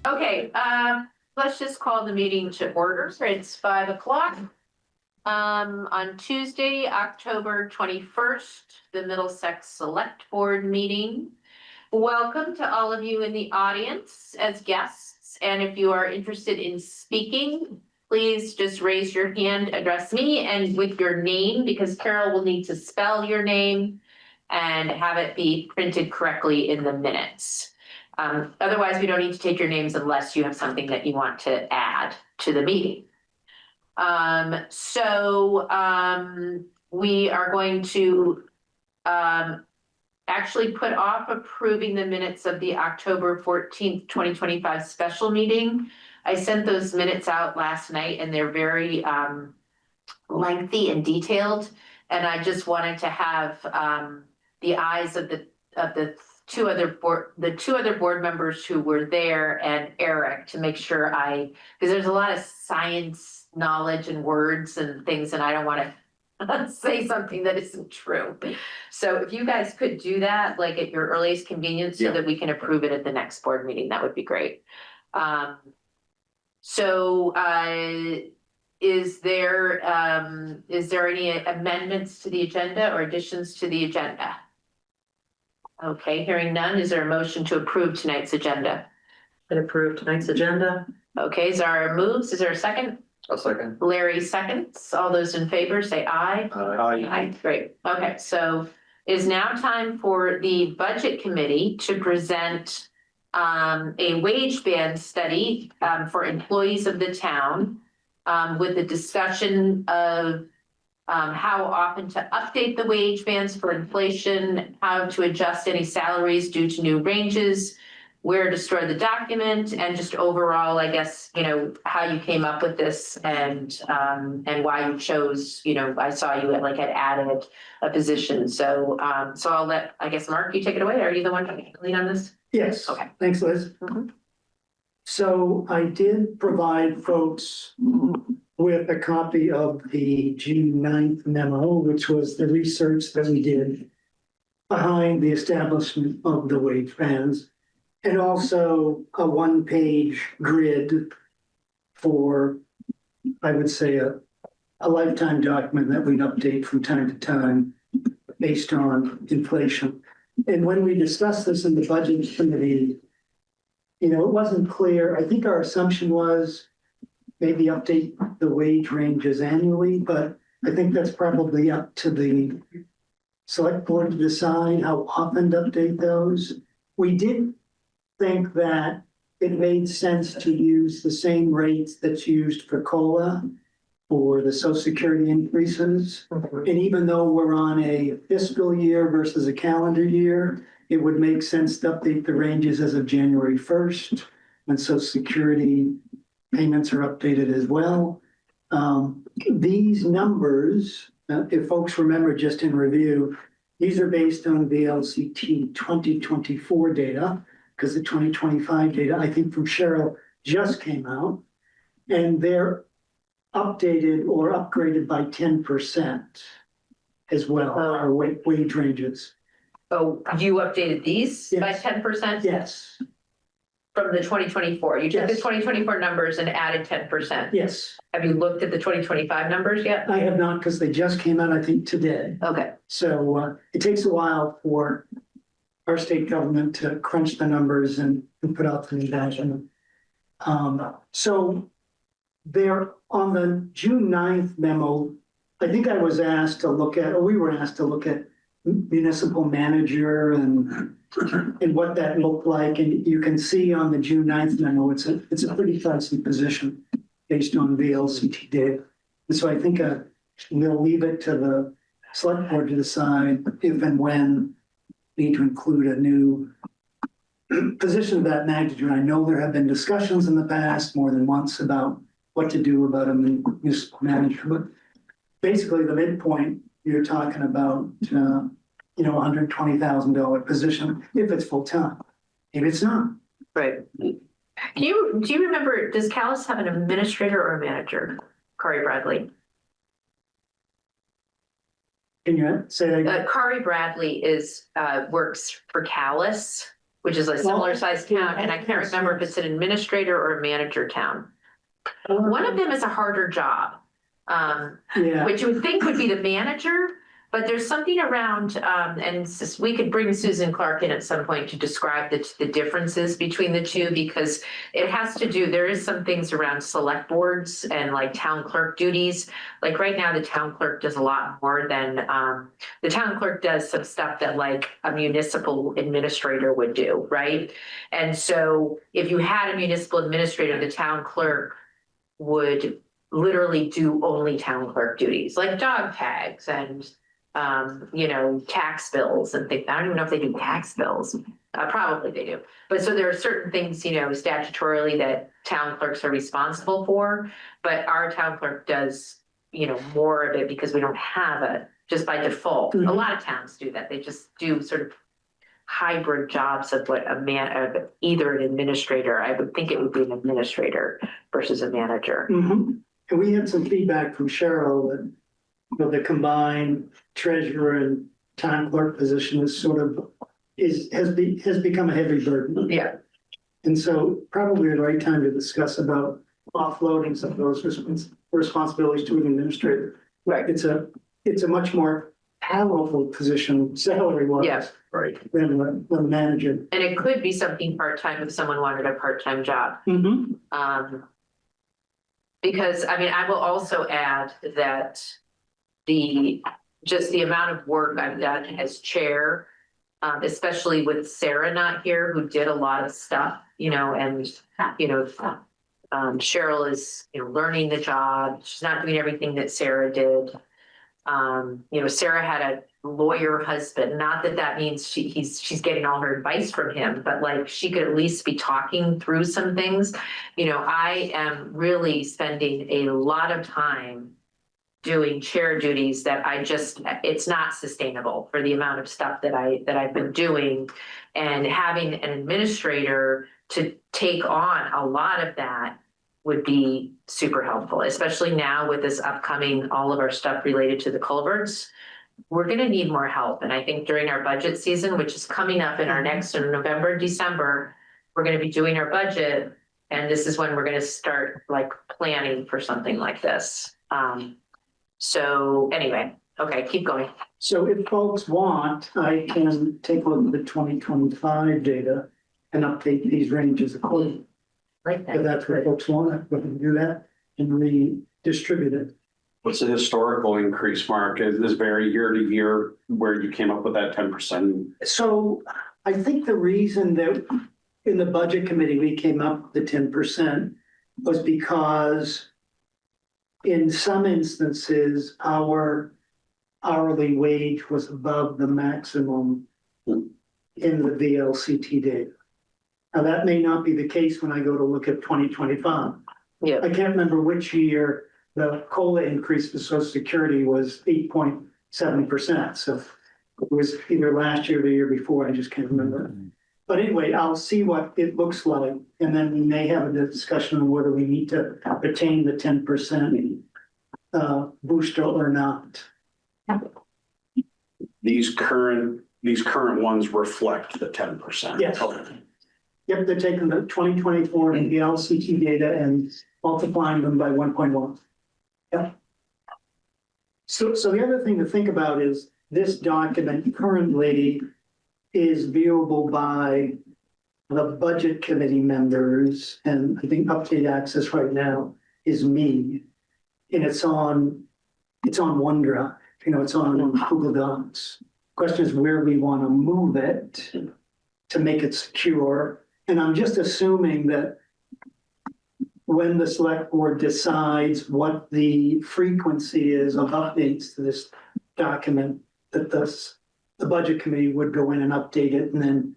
Okay, let's just call the meeting to order. It's 5 o'clock. On Tuesday, October 21st, the Middlesex Select Board meeting. Welcome to all of you in the audience as guests. And if you are interested in speaking, please just raise your hand, address me and with your name, because Carol will need to spell your name and have it be printed correctly in the minutes. Otherwise, we don't need to take your names unless you have something that you want to add to the meeting. We are going to actually put off approving the minutes of the October 14th, 2025 special meeting. I sent those minutes out last night and they're very lengthy and detailed. And I just wanted to have the eyes of the two other board members who were there and Eric to make sure because there's a lot of science knowledge and words and things, and I don't want to say something that isn't true. So if you guys could do that, like at your earliest convenience, so that we can approve it at the next board meeting, that would be great. Is there any amendments to the agenda or additions to the agenda? Okay, hearing none, is there a motion to approve tonight's agenda? And approve tonight's agenda. Okay, Zara moves. Is there a second? A second. Larry seconds. All those in favor say aye. Aye. Aye, great. Okay, so it is now time for the budget committee to present a wage band study for employees of the town with a discussion of how often to update the wage bands for inflation, how to adjust any salaries due to new ranges, where to store the document, and just overall, I guess, how you came up with this and why you chose, I saw you had added a position. So I'll let, I guess, Mark, you take it away. Are you the one to lead on this? Yes. Okay. Thanks, Liz. Mhm. So I did provide folks with a copy of the June 9th memo, which was the research that we did behind the establishment of the wage bands, and also a one-page grid for, I would say, a lifetime document that we'd update from time to time based on inflation. And when we discussed this in the budget committee, it wasn't clear. I think our assumption was maybe update the wage ranges annually, but I think that's probably up to the select board to decide how often to update those. We did think that it made sense to use the same rates that's used for COLA for the Social Security increases. And even though we're on a fiscal year versus a calendar year, it would make sense to update the ranges as of January 1st, when Social Security payments are updated as well. These numbers, if folks remember just in review, these are based on VLCT 2024 data, because the 2025 data, I think from Cheryl, just came out, and they're updated or upgraded by 10% as well, our wage ranges. Oh, you updated these by Yes. 10%? Yes, From the 2024. You took the Yes. 2024 numbers and added 10%. yes. Have you looked at the 2025 numbers yet? I have not, because they just came out, I think, today. Okay. So it takes a while for our state government to crunch the numbers and put out the new document. So there on the June 9th memo, I think I was asked to look at, or we were asked to look at municipal manager and what that looked like. And you can see on the June 9th memo, it's a pretty fancy position based on VLCT data. And so I think we'll leave it to the select board to decide if and when need to include a new position of that magnitude. I know there have been discussions in the past more than once about what to do about a municipal manager, but basically the midpoint, you're talking about, $120,000 position if it's full time. If it's not, Right. Do you remember, does Callis have an administrator or a manager? Corey Bradley. can you say that again? Corey Bradley works for Callis. which is a similar Well, sized town, and I can't yes, remember if yes. it's an administrator or a manager town. One of them is a harder job. Yeah, Which you would think would be the manager, but there's something around, and we could bring Susan Clark in at some point to describe the differences between the two, because it has to do, there is some things around select boards and like town clerk duties. Like right now, the town clerk does a lot more than, the town clerk does some stuff that like a municipal administrator would do, right? And so if you had a municipal administrator, the town clerk would literally do only town clerk duties, like dog tags and, tax bills and things. I don't even know if they do tax bills. Probably they do. But so there are certain things, statutorily that town clerks are responsible for, but our town clerk does, more of it because we don't have it just by default. A lot of towns do that. They just do sort of hybrid jobs of what either an administrator, I would think it would be an administrator versus a manager. and we had some feedback from Cheryl that, the combined treasurer and town clerk position is sort of, has become a heavy burden. Yeah. And so probably the right time to discuss about offloading some of those responsibilities to an administrator. Right. It's a much more powerful position salary-wise. Yeah. Right. Than the manager. And it could be something part-time if someone wanted a part-time job. Because, I will also add that the amount of work I've done as chair, especially with Sarah not here, who did a lot of stuff, and, Cheryl is, learning the job. She's not doing everything that Sarah did. Sarah had a lawyer husband, not that that means she's getting all her advice from him, but like she could at least be talking through some things. I am really spending a lot of time doing chair duties that it's not sustainable for the amount of stuff that I've been doing, and having an administrator to take on a lot of that would be super helpful, especially now with this upcoming, all of our stuff related to the culverts. We're going to need more help. And I think during our budget season, which is coming up in our next in November, December, we're going to be doing our budget. And this is when we're going to start like planning for something like this. So anyway, okay, keep going. So if folks want, I can take a look at the 2025 data and update these ranges accordingly. Like If that's what folks want, we can do that and redistribute it. What's the historical increase, Mark? Is this vary year to year where you came up with that 10%? So I think the reason that in the budget committee, we came up with the 10% was because in some instances, our hourly wage was above the maximum in the VLCT data. Now, that may not be the case when I go to look at 2025. Yeah. I can't remember which year the COLA increase for Social Security was 8.7%. So it was either last year or the year before, I just can't remember. But anyway, I'll see what it looks like, and then we may have a discussion on whether we need to retain the 10% booster or not. These current ones reflect the 10%. Yes. Okay. Yep, they're taking the 2024 and the LCT data and multiplying them by 1.1. Yep. So the other thing to think about is this document currently is viewable by the budget committee members, and I think update access right now is me. And it's on OneDrive, it's on Google Docs. Question is where we want to move it to make it secure. And I'm just assuming that when the select board decides what the frequency is of updates to this document, that the budget committee would go in and update it and then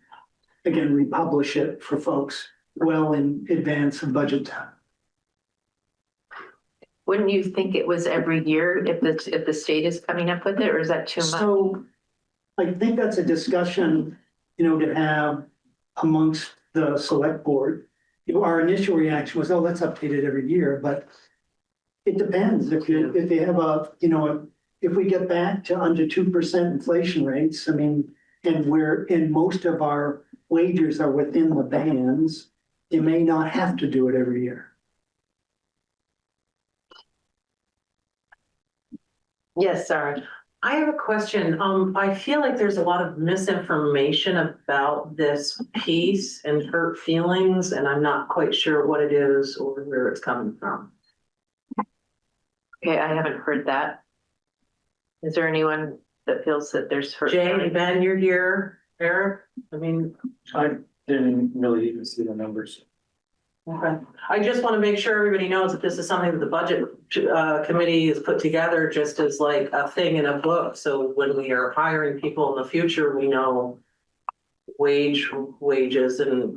again, republish it for folks well in advance of budget time. Wouldn't you think it was every year if the state is coming up with it, or is that too much? So I think that's a discussion, to have amongst the select board. Our initial reaction was, oh, let's update it every year, but it depends. If you have if we get back to under 2% inflation rates, and most of our wages are within the bands, you may not have to do it every year. Yes, sorry. I have a question. I feel like there's a lot of misinformation about this piece and hurt feelings, and I'm not quite sure what it is or where it's coming from. Okay, I haven't heard that. Is there anyone that feels that there's hurt? Jay and Ben, you're here. Eric, I mean, I didn't really even see the numbers. okay. I just want to make sure everybody knows that this is something that the budget committee has put together just as like a thing in a book. So when we are hiring people in the future, we know wages, and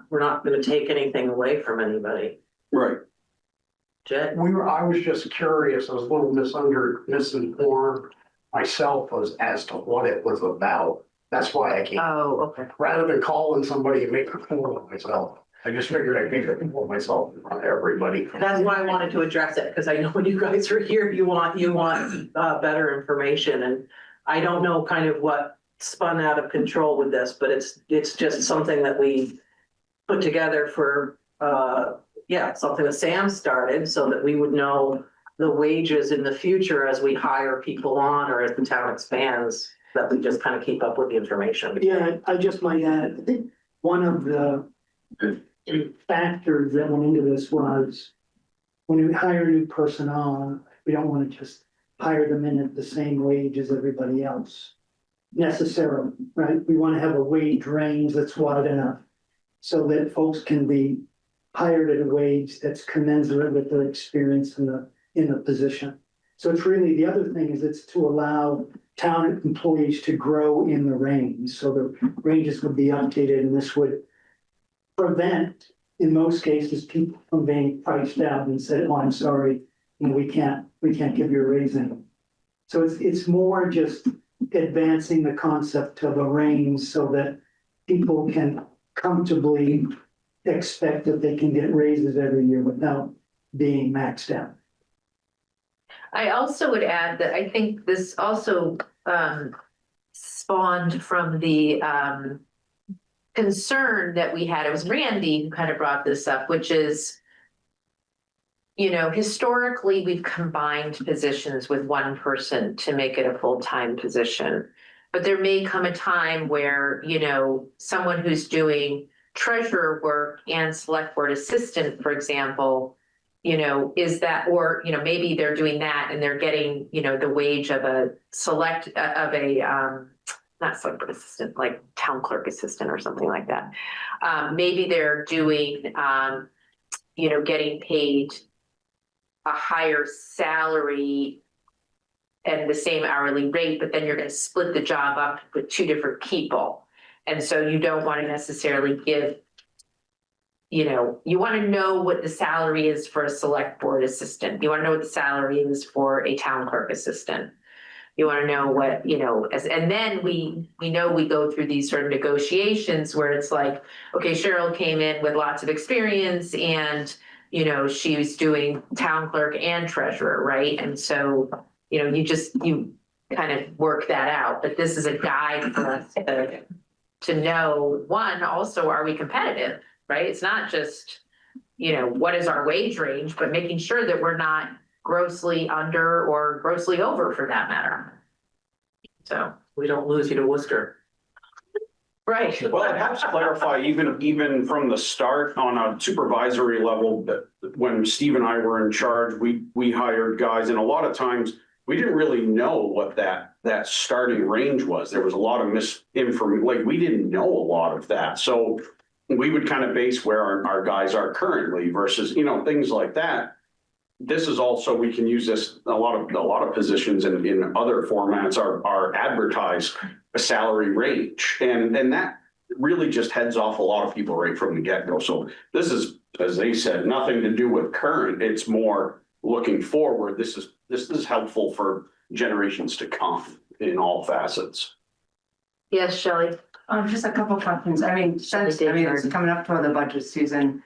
we're not going to take anything away from anybody. Right. Jay? I was just curious, I was a little misinformed myself as to what it was about. That's why I came, Oh, okay. rather than calling somebody and making a fool of myself. I just figured I'd make a fool of myself in front of everybody. That's why I wanted to address it, because I know when you guys are here, you want better information, and I don't know kind of what spun out of control with this, but it's just something that we put together for something that Sam started so that we would know the wages in the future as we hire people on or as the town expands, that we just kind of keep up with the information. Yeah, I just might add, I think one of the factors that went into this was when we hire new personnel, we don't want to just hire them in at the same wage as everybody else necessarily, right? We want to have a wage range that's wide enough so that folks can be hired at a wage that's commensurate with their experience in the position. So it's really, the other thing is it's to allow town employees to grow in the range. So the ranges would be updated, and this would prevent, in most cases, people from being priced out and said, oh, I'm sorry, we can't give you a raise anymore. So it's more just advancing the concept of a range so that people can comfortably expect that they can get raises every year without being maxed out. I also would add that I think this also spawned from the concern that we had. It was Randy who kind of brought this up, which is, historically, we've combined positions with one person to make it a full-time position. But there may come a time where, someone who's doing treasurer work and select board assistant, for example, is that, or, maybe they're doing that and they're getting, the wage of a not select board assistant, like town clerk assistant or something like that. Maybe they're doing, getting paid a higher salary and the same hourly rate, but then you're going to split the job up with two different people. And so you don't want to necessarily give, you want to know what the salary is for a select board assistant. You want to know what the salary is for a town clerk assistant. You want to know what, and then we know we go through these sort of negotiations where it's like, okay, Cheryl came in with lots of experience and, she was doing town clerk and treasurer, right? And so, you kind of work that out, but this is a guide for us to know, one, also, are we competitive, right? It's not just, what is our wage range, but making sure that we're not grossly under or grossly over for that matter. So We don't lose you to Worcester. right. Well, it helps clarify even from the start on a supervisory level, that when Steve and I were in charge, we hired guys, and a lot of times we didn't really know what that starting range was. There was a lot of misinformation, like we didn't know a lot of that. So we would kind of base where our guys are currently versus, things like that. This is also, we can use this, a lot of positions in other formats are advertised a salary range. And that really just heads off a lot of people right from the get-go. So this is, as they said, nothing to do with current. It's more looking forward. This is helpful for generations to come in all facets. Yes, Shelley. Just a couple of questions. It's coming up toward the budget season.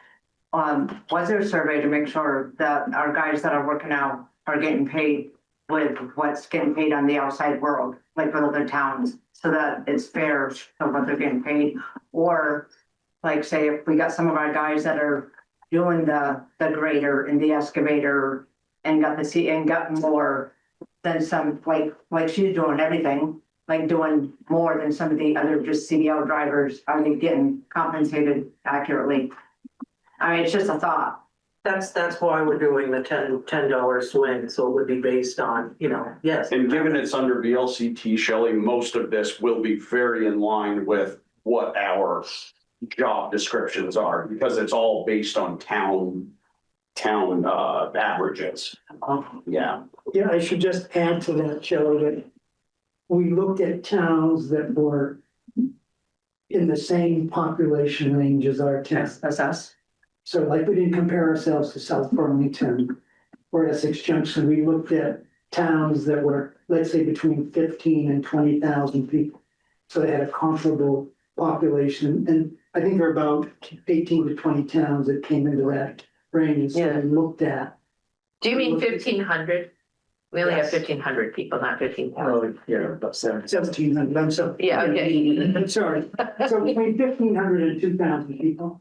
Was there a survey to make sure that our guys that are working out are getting paid with what's getting paid on the outside world, like for other towns? so that it's fair of what they're getting paid. Or like, say, if we got some of our guys that are doing the grader and the excavator and got the C and got more than some, like she's doing everything, like doing more than some of the other just CDL drivers, are they getting compensated accurately? I mean, it's just a thought. That's why we're doing the $10 swing, so it would be based on, yes. And given it's under VLCT, Shelley, most of this will be very in line with what our job descriptions are, because it's all based on town averages. Yeah. Yeah, I should just add to that, Shelley, that we looked at towns that were in the same population range as our town. That's us. So like we didn't compare ourselves to South Burlington or Essex Junction. We looked at towns that were, let's say, between 15 and 20,000 people. So they had a comparable population. And I think there are about 18 to 20 towns that came into that range. So we looked at. Do you mean 1,500? We only have Yes. 1,500 people, not 15,000. Oh, yeah, about 7. 1,700, I'm sorry. Yeah, okay. I'm sorry. So between 1,500 and 2,000 people.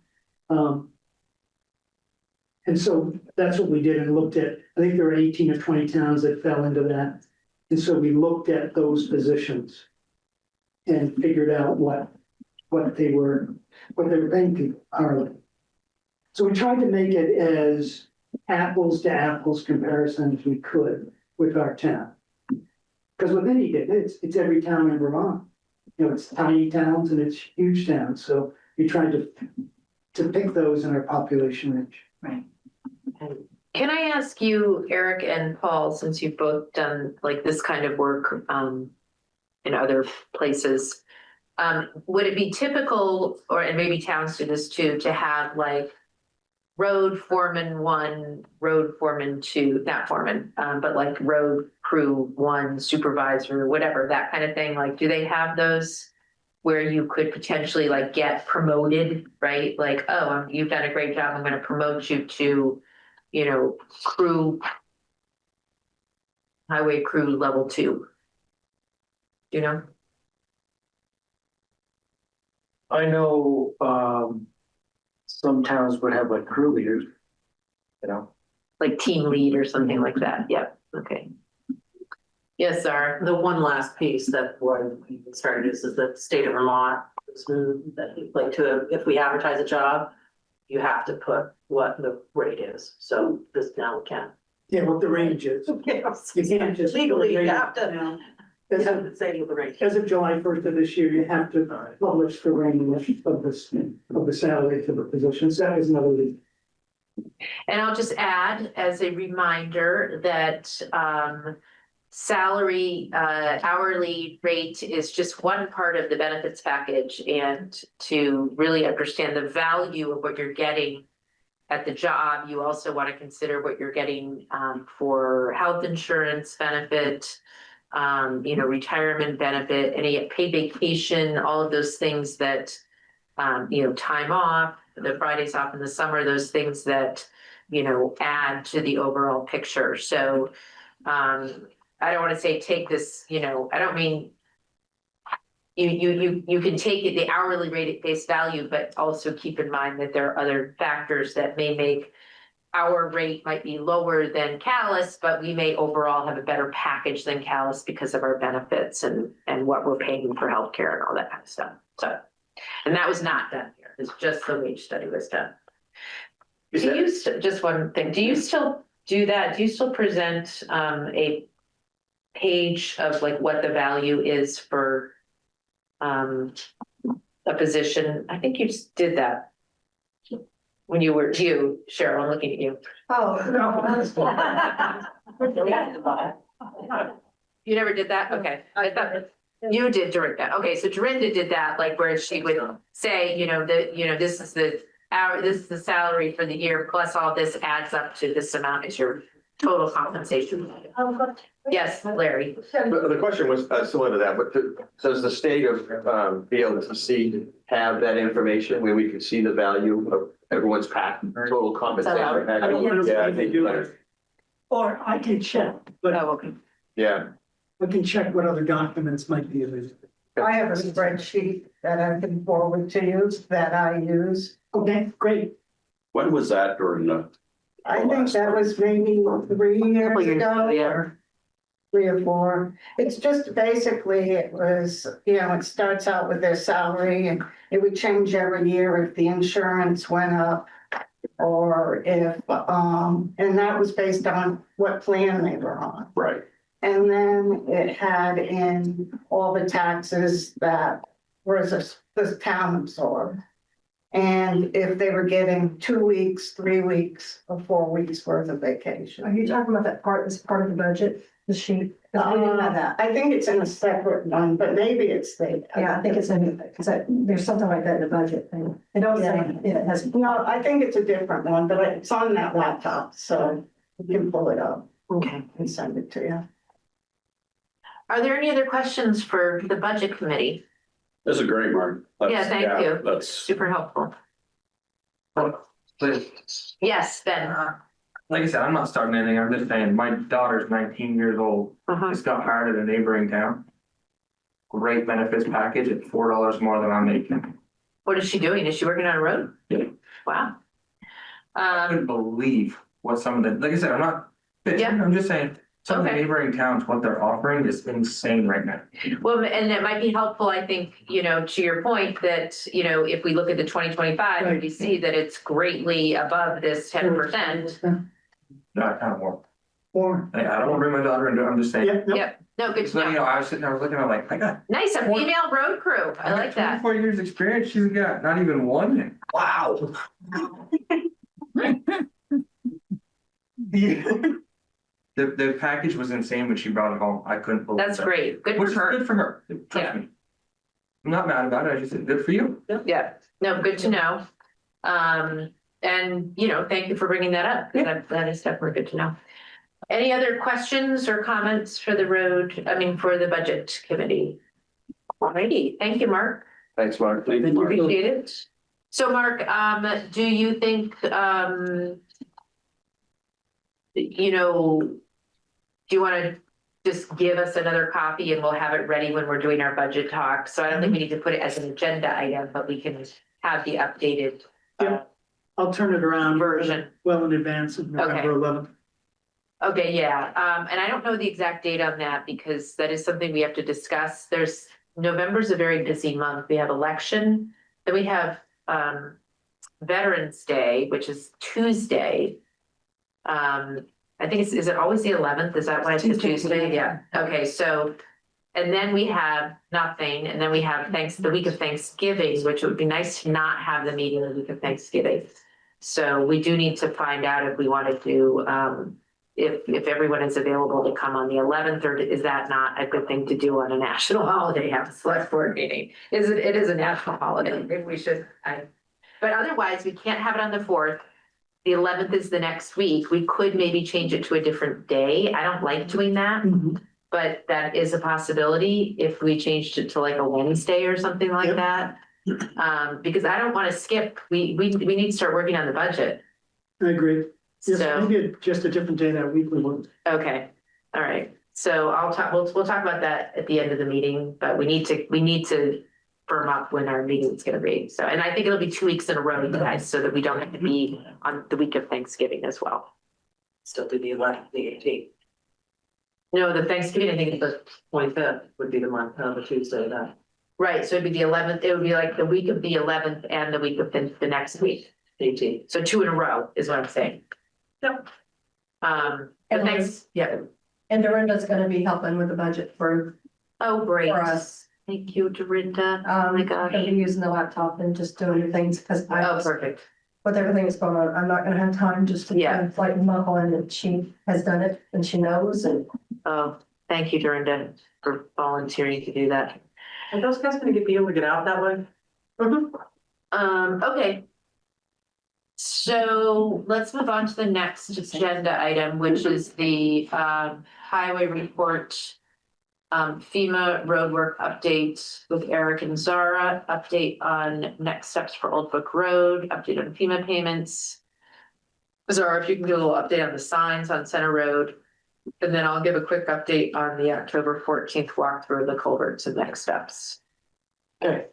And so that's what we did and looked at. I think there were 18 or 20 towns that fell into that. And so we looked at those positions and figured out what they were paying people hourly. So we tried to make it as apples to apples comparison as we could with our town. Because with any, it's every town in Vermont. It's tiny towns and it's huge towns. So we tried to pick those in our population range. Right. Can I ask you, Eric and Paul, since you've both done like this kind of work in other places, would it be typical, and maybe towns do this too, to have like road foreman 1, road foreman 2, not foreman, but like road crew 1, supervisor, whatever, that kind of thing? Like, do they have those where you could potentially like get promoted, right? Like, oh, you've done a great job, I'm going to promote you to, highway crew level 2. I know, some towns would have like crew leaders, Like team lead or something like that. Yep. Okay. Yes, sir. The one last piece that we started is the state of Vermont, if we advertise a job, you have to put what the rate is. So this now we can. Yeah, what the range is. Yes. You can't just. Legally, you have to, As you of, have to say what the rate. as of July 1st of this year, you have to publish the range of the salary for the positions. That is another reason. And I'll just add as a reminder that salary hourly rate is just one part of the benefits package, and to really understand the value of what you're getting at the job, you also want to consider what you're getting for health insurance benefit, retirement benefit, any paid vacation, all of those things that time off, the Fridays off in the summer, those things that add to the overall picture. So I don't want to say take this, I don't mean you can take it, the hourly rate at face value, but also keep in mind that there are other factors that may make our rate might be lower than Callis, but we may overall have a better package than Callis because of our benefits and what we're paying for healthcare and all that kind of stuff. So, and that was not done here. It's just the wage study was done. Just one thing, do you still do that? Do you still present a page of like what the value is for a position? I think you just did that when you were, Cheryl, I'm looking at you. Oh, You never did that? Okay. I thought you did during that. Okay, so Dorinda did that, like where she would say, this is the salary for the year plus all this adds up to this amount is your total compensation. Yes, Larry. The question was similar to that, but does the state of VLCC have that information where we can see the value of everyone's total compensation? Yeah, I think. Or I can check, but Oh, okay. Yeah, I can check what other documents might be available. I have a spreadsheet that I can forward to you that I use. Okay, great. When was that during the? I think that was maybe 3 years ago or 3 or 4. It's just basically, it was, it starts out with their salary and it would change every year if the insurance went up. Or if, and that was based on what plan they were on. Right. And then it had in all the taxes that was the town absorbed. And if they were getting 2 weeks, 3 weeks, or 4 weeks worth of vacation. Are you talking about that part, this part of the budget, the sheet? 'Cause we didn't have that. I think it's in a separate one, but maybe it's the. Yeah, I think it's in, because there's something like that in the budget thing. It don't say, it has. No, I think it's a different one, but it's on that laptop, so you can pull it up Okay. and send it to you. Are there any other questions for the budget committee? This is great, Mark. Yeah, thank you. That's, Super helpful. Please. Yes, Ben. Like I said, I'm not starting anything. I'm just saying, my daughter's 19 years old. Just got hired at a neighboring town. Great benefits package at $4 more than I'm making. What is she doing? Is she working on a road? Yeah. Wow. I couldn't believe what some of the, like I said, I'm not bitching, Yeah. I'm just saying, some of the Okay. neighboring towns, what they're offering is insane right now. Well, and it might be helpful, I think, to your point that, if we look at the 2025, Right. we see that it's greatly above this 10%. Not kind of more. Or, I don't want to bring my daughter into it, I'm just saying. yeah, no, Yep. No, good to So, know. I was sitting there looking at it like, I got Nice, a female road crew. I like that. 24 years experience, she's got not even one. Wow. The package was insane when she brought it home. I couldn't believe it. That's great. Good Which for is her. good for her. Yeah. Trust me. I'm not mad about it. I just said, good for you. Yeah, no, good to know. And, thank you for bringing that up. That is definitely good to know. Any other questions or comments for the for the budget committee? Alrighty, thank you, Mark. Thanks, Mark. thank you, Mark. Appreciate it. So Mark, do you think, do you want to just give us another copy and we'll have it ready when we're doing our budget talk? So I don't think we need to put it as an agenda item, but we can have the updated Yeah. I'll turn it around version. well in advance of November 11th. Okay, yeah, and I don't know the exact date on that because that is something we have to discuss. November's a very busy month. We have election, then we have Veterans Day, which is Tuesday. I think is it always the 11th? Is that why it's a Tuesday? Yeah, okay, so, and then we have nothing, and then we have the week of Thanksgiving, which would be nice to not have the meeting the week of Thanksgiving. So we do need to find out if we want to do, if everyone is available to come on the 11th, or is that not a good thing to do on a national holiday, have a select board meeting? It is a national holiday, maybe we should, but otherwise, we can't have it on the 4th. The 11th is the next week. We could maybe change it to a different day. I don't like doing that, but that is a possibility if we changed it to like a Wednesday or something like Yep. that. Because I don't want to skip, we need to start working on the budget. I agree. Yes, So, maybe just a different day that week would work. okay, all right. So we'll talk about that at the end of the meeting, but we need to firm up when our meeting is gonna be. So, and I think it'll be 2 weeks in a row, you guys, so that we don't have to be on the week of Thanksgiving as well. Still do the 11th, the 18th, No, the Thanksgiving, I think it's the 25th would be the month, the Tuesday then. right, so it'd be the 11th, it would be like the week of the 11th and the week of the next week. 18th. So 2 in a row is what I'm saying. Yep. But And thanks, yeah. And Dorinda's gonna be helping with the budget for Oh, great. us. Thank you, Dorinda. Oh my gosh. Gonna be using the laptop and just doing things, because Oh, perfect. with everything that's going on, I'm not gonna have time just to Yeah. like muckle in, and she has done it and she knows, and Oh, thank you, Dorinda, for volunteering to do that. Are those guys gonna be able to get out that way? Okay. So let's move on to the next agenda item, which is the highway report. FEMA roadwork update with Eric and Zara, update on next steps for Old Brook Road, update on FEMA payments. Zara, if you can give a little update on the signs on Center Road. And then I'll give a quick update on the October 14th walkthrough of the culverts and next steps. Okay,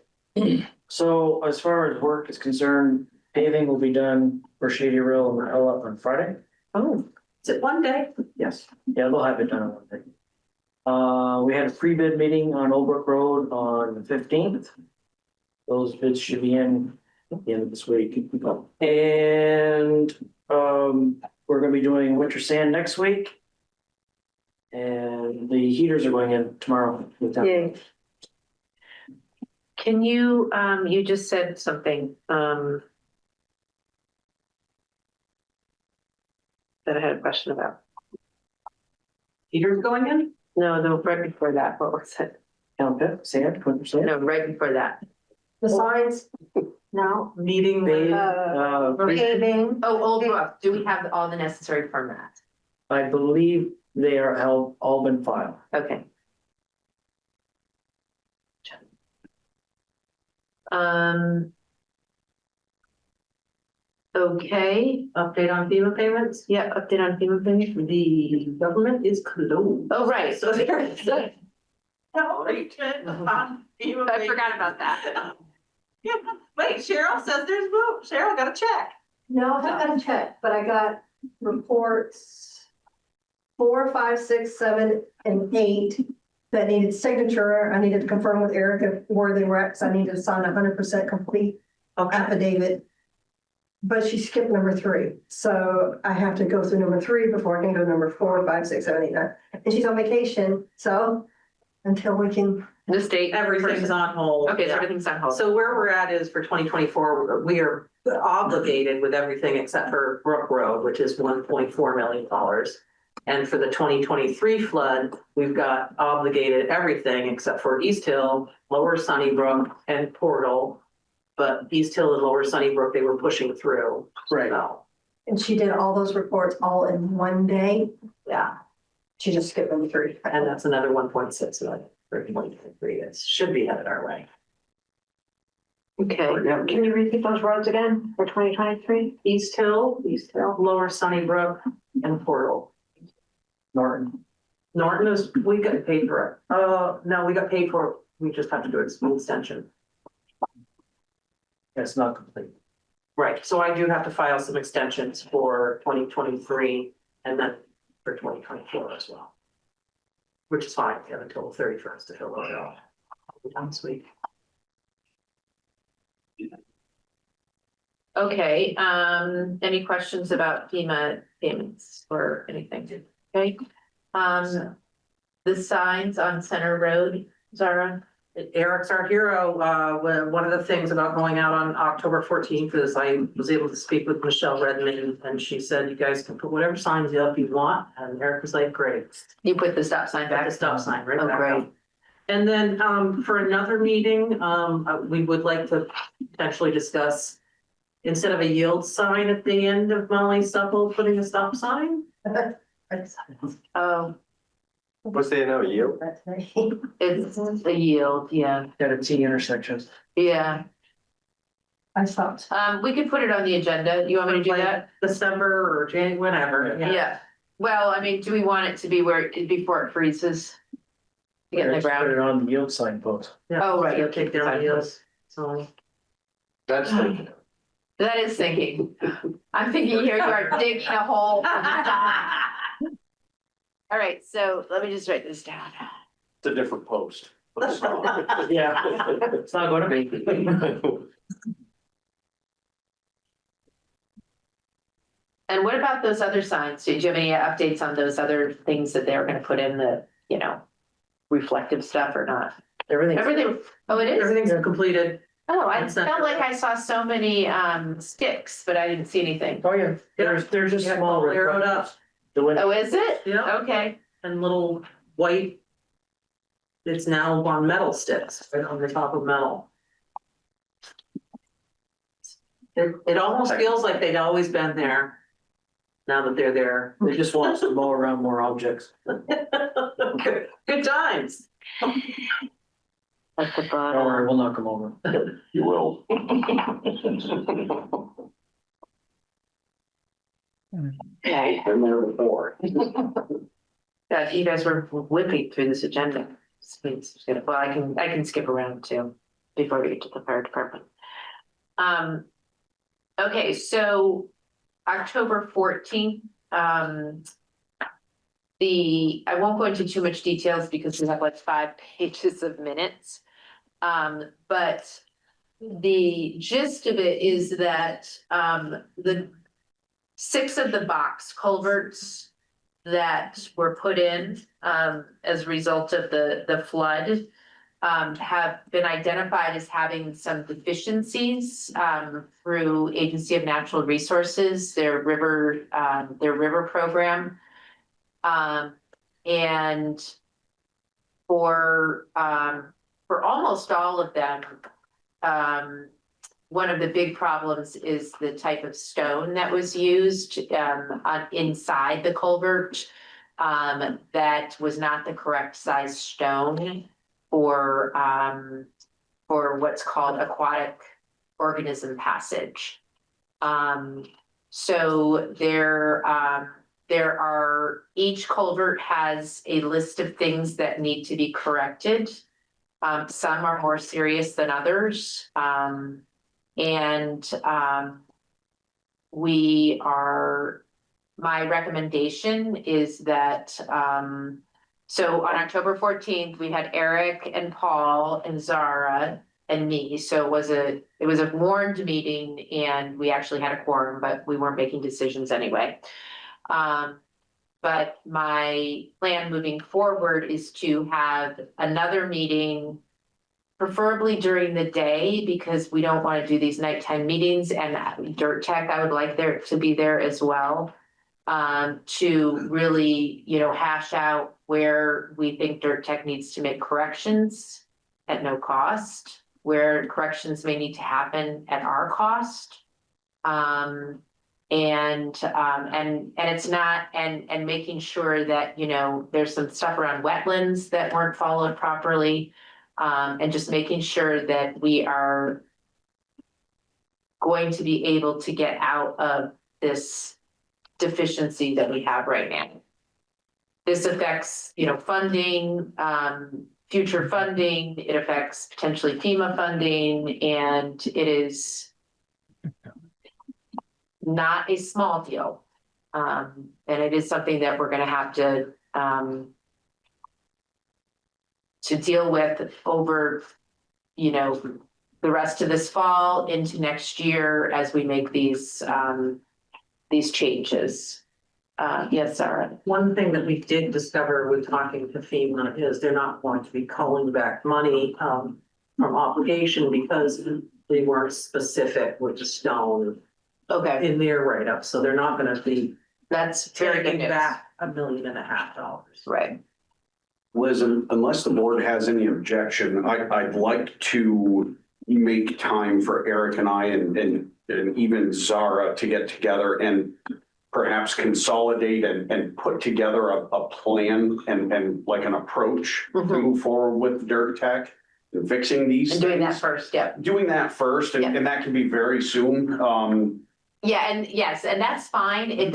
so as far as work is concerned, paving will be done for Shady Rill and Ella on Friday. Oh, is it one day? Yes. Yeah, they'll have it done on one day. We had a pre-bid meeting on Old Brook Road on the 15th. Those bids should be in at the end of this week. And, we're gonna be doing winter sand next week. And the heaters are going in tomorrow with them. Yay. Can you, you just said something, that I had a question about. Heaters going in? No, right before that, what was it? Town pit, sand, winter sand. No, right before that. The signs, no, Meeting Paving, with, paving. Oh, Old Brook, do we have all the necessary permits? I believe they are all been filed. Okay. Okay, update on FEMA payments? yeah, update on FEMA payments. The government is closed. Oh, right. So there is a acknowledgement on FEMA. I forgot about that. Yeah, wait, Cheryl says there's room. Cheryl got a check. No, I haven't got a check, but I got reports 4, 5, 6, 7, and 8 that needed signature. I needed to confirm with Erica where they were at, 'cause I needed to sign 100% complete affidavit. But she skipped number 3, so I have to go through number 3 before I can go to number 4, 5, 6, 7, 8, 9. And she's on vacation, so until we can. The state. Everything's on hold. Okay, so Yeah. everything's on hold. So where we're at is for 2024, we are obligated with everything except for Brook Road, which is $1.4 million. And for the 2023 flood, we've got obligated everything except for East Hill, Lower Sunnybrook, and Portal. But East Hill and Lower Sunnybrook, they were pushing through. Right. So, And she did all those reports all in one day. yeah, She just skipped number 3. and that's another 1.6 million for 2023. That should be headed our way. Okay, Can you repeat those roads again for 2023? East Hill, Lower Sunnybrook, and Portal. Norton. Norton is, we got paid for it. No, we got paid for it. We just have to do an extension. That's not complete. Right, so I do have to file some extensions for 2023 and then for 2024 as well. Which is fine, we have until the 31st to fill it out. I'll be done this week. okay, any questions about FEMA payments or anything? Okay, the signs on Center Road, Zara? Eric's our hero. One of the things about going out on October 14th is I was able to speak with Michelle Redmond and she said, you guys can put whatever signs up you want. And Eric was like, great. You put the stop sign Back back? the stop sign right Oh, back great. up. And then for another meeting, we would like to potentially discuss, instead of a yield sign at the end of Molly Supple, putting a stop sign. Oh, What's the now, you? That's me. it's a yield, yeah, At a T intersection. yeah. I stopped. We could put it on the agenda. You want me to do Like that? December or January, whenever. Yeah. Well, I mean, do we want it to be before it freezes? To get in the Just Put ground? it on the yield sign post. Yeah, Oh, right. so take down yields. So. That's thinking. That is thinking. I'm thinking here you are digging a hole. All right, so let me just write this down. It's a different post. Yeah, it's not gonna be. And what about those other signs? Did you have any updates on those other things that they were gonna put in the, reflective stuff or not? Everything, oh, it is? Everything's completed. Oh, I It's not- felt like I saw so many sticks, but I didn't see anything. Oh, yeah, there's just Yeah, small. arrowed up. The window. Oh, is it? Yeah. Okay, And little white. It's now on metal sticks, right on the top of metal. It almost feels like they'd always been there. Now that they're there. They just want us to mow around more objects. Good times. at the Don't bottom. worry, we'll knock them over. You will. Okay. Been there before. Yeah, you guys were whipping through this agenda. Well, I can skip around too. before we get to the fire department. Okay, so October 14th, I won't go into too much details because we have like 5 pages of minutes. But the gist of it is that, the 6 of the box culverts that were put in, as a result of the flood, have been identified as having some deficiencies, through Agency of Natural Resources, their river program. And for almost all of them, one of the big problems is the type of stone that was used, inside the culvert. That was not the correct size stone for what's called aquatic organism passage. So there are, each culvert has a list of things that need to be corrected. Some are more serious than others. My recommendation is that, so on October 14th, we had Eric and Paul and Zara and me. So it was a warned meeting and we actually had a quorum, but we weren't making decisions anyway. But my plan moving forward is to have another meeting, preferably during the day, because we don't want to do these nighttime meetings, and Dirt Tech, I would like there to be there as well. To really, hash out where we think Dirt Tech needs to make corrections at no cost, where corrections may need to happen at our cost. And it's not, and making sure that, there's some stuff around wetlands that weren't followed properly. And just making sure that we are going to be able to get out of this deficiency that we have right now. This affects, funding, future funding, it affects potentially FEMA funding, and it is not a small deal. And it is something that we're gonna have to deal with over, the rest of this fall into next year as we make these changes. Yes, Sarah. One thing that we did discover with talking to FEMA is they're not going to be calling back money from obligation because they weren't specific with the stone Okay, in their write-up, so they're not gonna be that's very good taking news. back $1.5 million. Right. Liz, unless the board has any objection, I'd like to make time for Eric and I and even Zara to get together and perhaps consolidate and put together a plan and like an approach to move forward with Dirt Tech and fixing these And doing that things. first, yeah. Doing that first, and that can be very soon. Yeah, and yes, and that's fine,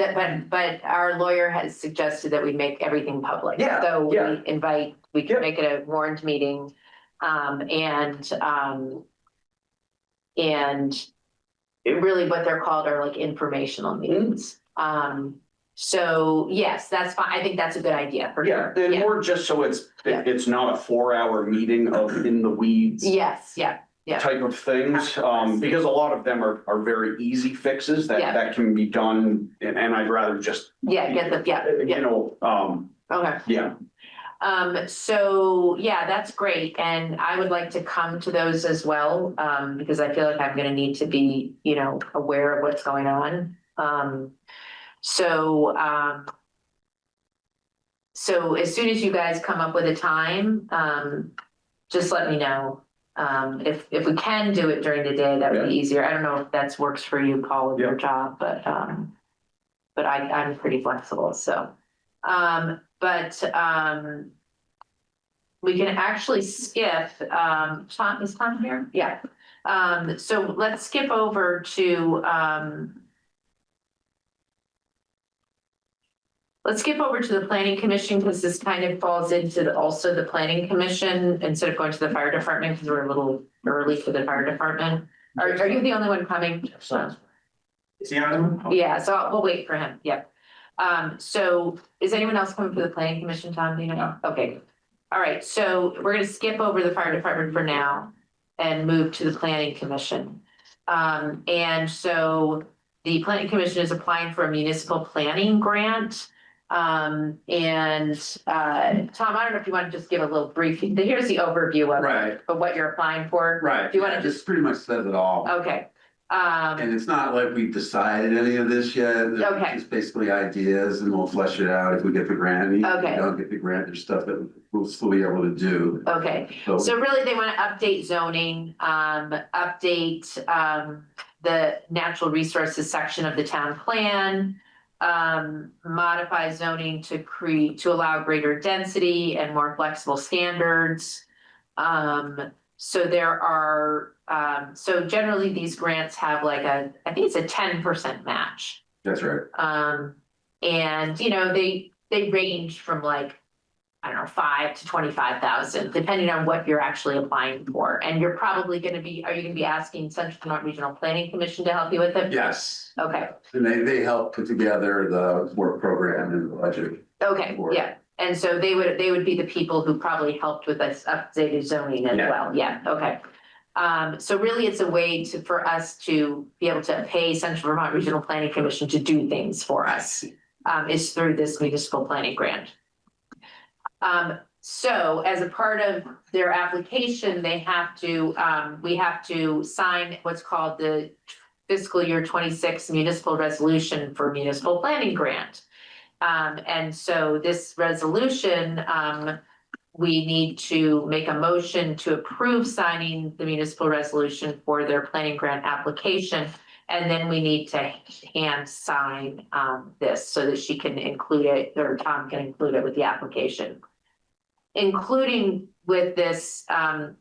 but our lawyer has suggested that we make everything public. Yeah, So yeah. we can Yeah. make it a warrant meeting, and it really what they're called are like informational meetings. So yes, that's fine, I think that's a good idea for Yeah, sure. and more just so it's not a 4-hour meeting of in the weeds. Yes, yeah, Type of things, because a lot of them are very easy fixes that can be done, and I'd rather just. get the, okay. Yeah, So, yeah, that's great, and I would like to come to those as well, because I feel like I'm gonna need to be, aware of what's going on. So as soon as you guys come up with a time, just let me know. If we can do it during the day, that would be easier. I don't know if that works for you, Paul, with your job, but I'm pretty flexible, so. We can actually skip, Tom, is Tom here? Yeah. So let's skip over to, let's skip over to the planning commission because this kind of falls into also the planning commission instead of going to the fire department because we're a little early for the fire department. Are you the only one coming? Sounds- Is he on? Yeah, so we'll wait for him, yep. So is anyone else coming for the planning commission, Tom, do you know? Okay, all right, so we're gonna skip over the fire department for now and move to the planning commission. And so the planning commission is applying for a municipal planning grant. Tom, I don't know if you want to just give a little brief, here's the overview Right, of what you're applying for. right. Do you wanna Yeah, just- this pretty much says it all. Okay, And it's not like we've decided any of this yet. Okay. It's basically ideas and we'll flesh it out if we get the grant. And even if Okay. we don't get the grant, there's stuff that we'll still be able to do. okay. So really, they want to update zoning, update the natural resources section of the town plan, modify zoning to allow greater density and more flexible standards. So there are, so generally these grants have like I think it's a 10% match. That's right. And you know, they range from like, I don't know, 5 to 25,000, depending on what you're actually applying for. And you're probably gonna be, are you gonna be asking Central Vermont Regional Planning Commission to help you with it? Yes. Okay, And they help put together the work program and the budget. okay, yeah. And so they would be the people who probably helped with this updated zoning as Yeah. well, yeah, okay. So really it's a way for us to be able to pay Central Vermont Regional Planning Commission to do things for us, is through this municipal planning grant. So as a part of their application, they have to, we have to sign what's called the fiscal year 26 municipal resolution for municipal planning grant. And so this resolution, we need to make a motion to approve signing the municipal resolution for their planning grant application. And then we need to hand sign this so that she can include it, or Tom can include it with the application. Including with this, that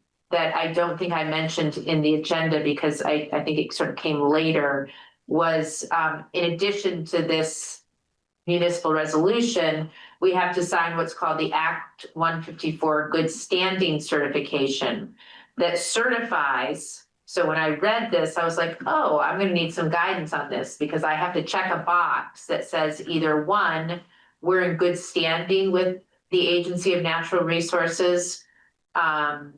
I don't think I mentioned in the agenda because I think it sort of came later, was in addition to this municipal resolution, we have to sign what's called the Act 154 Good Standing Certification that certifies. So when I read this, I was like, oh, I'm gonna need some guidance on this because I have to check a box that says either one, we're in good standing with the Agency of Natural Resources, and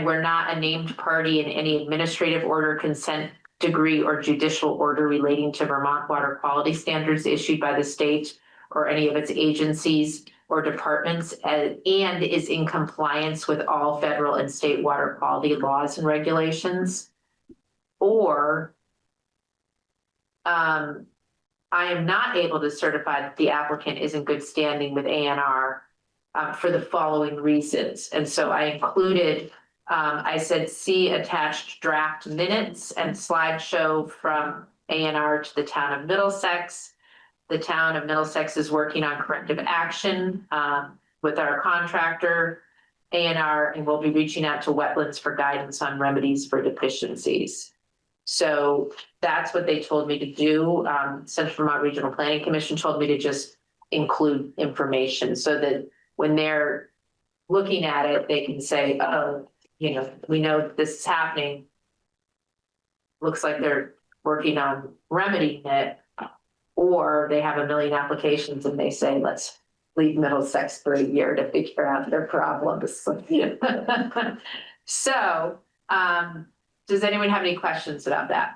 we're not a named party in any administrative order, consent decree, or judicial order relating to Vermont water quality standards issued by the state or any of its agencies or departments, and is in compliance with all federal and state water quality laws and regulations. Or I am not able to certify that the applicant is in good standing with ANR for the following reasons. And so I included, I said, see attached draft minutes and slideshow from ANR to the town of Middlesex. The town of Middlesex is working on corrective action with our contractor, ANR, and we'll be reaching out to wetlands for guidance on remedies for deficiencies. So that's what they told me to do. Central Vermont Regional Planning Commission told me to just include information so that when they're looking at it, they can say, oh, you know, we know this is happening. Looks like they're working on remedying it, or they have a million applications and they say, let's leave Middlesex for a year to figure out their problems. So, does anyone have any questions about that?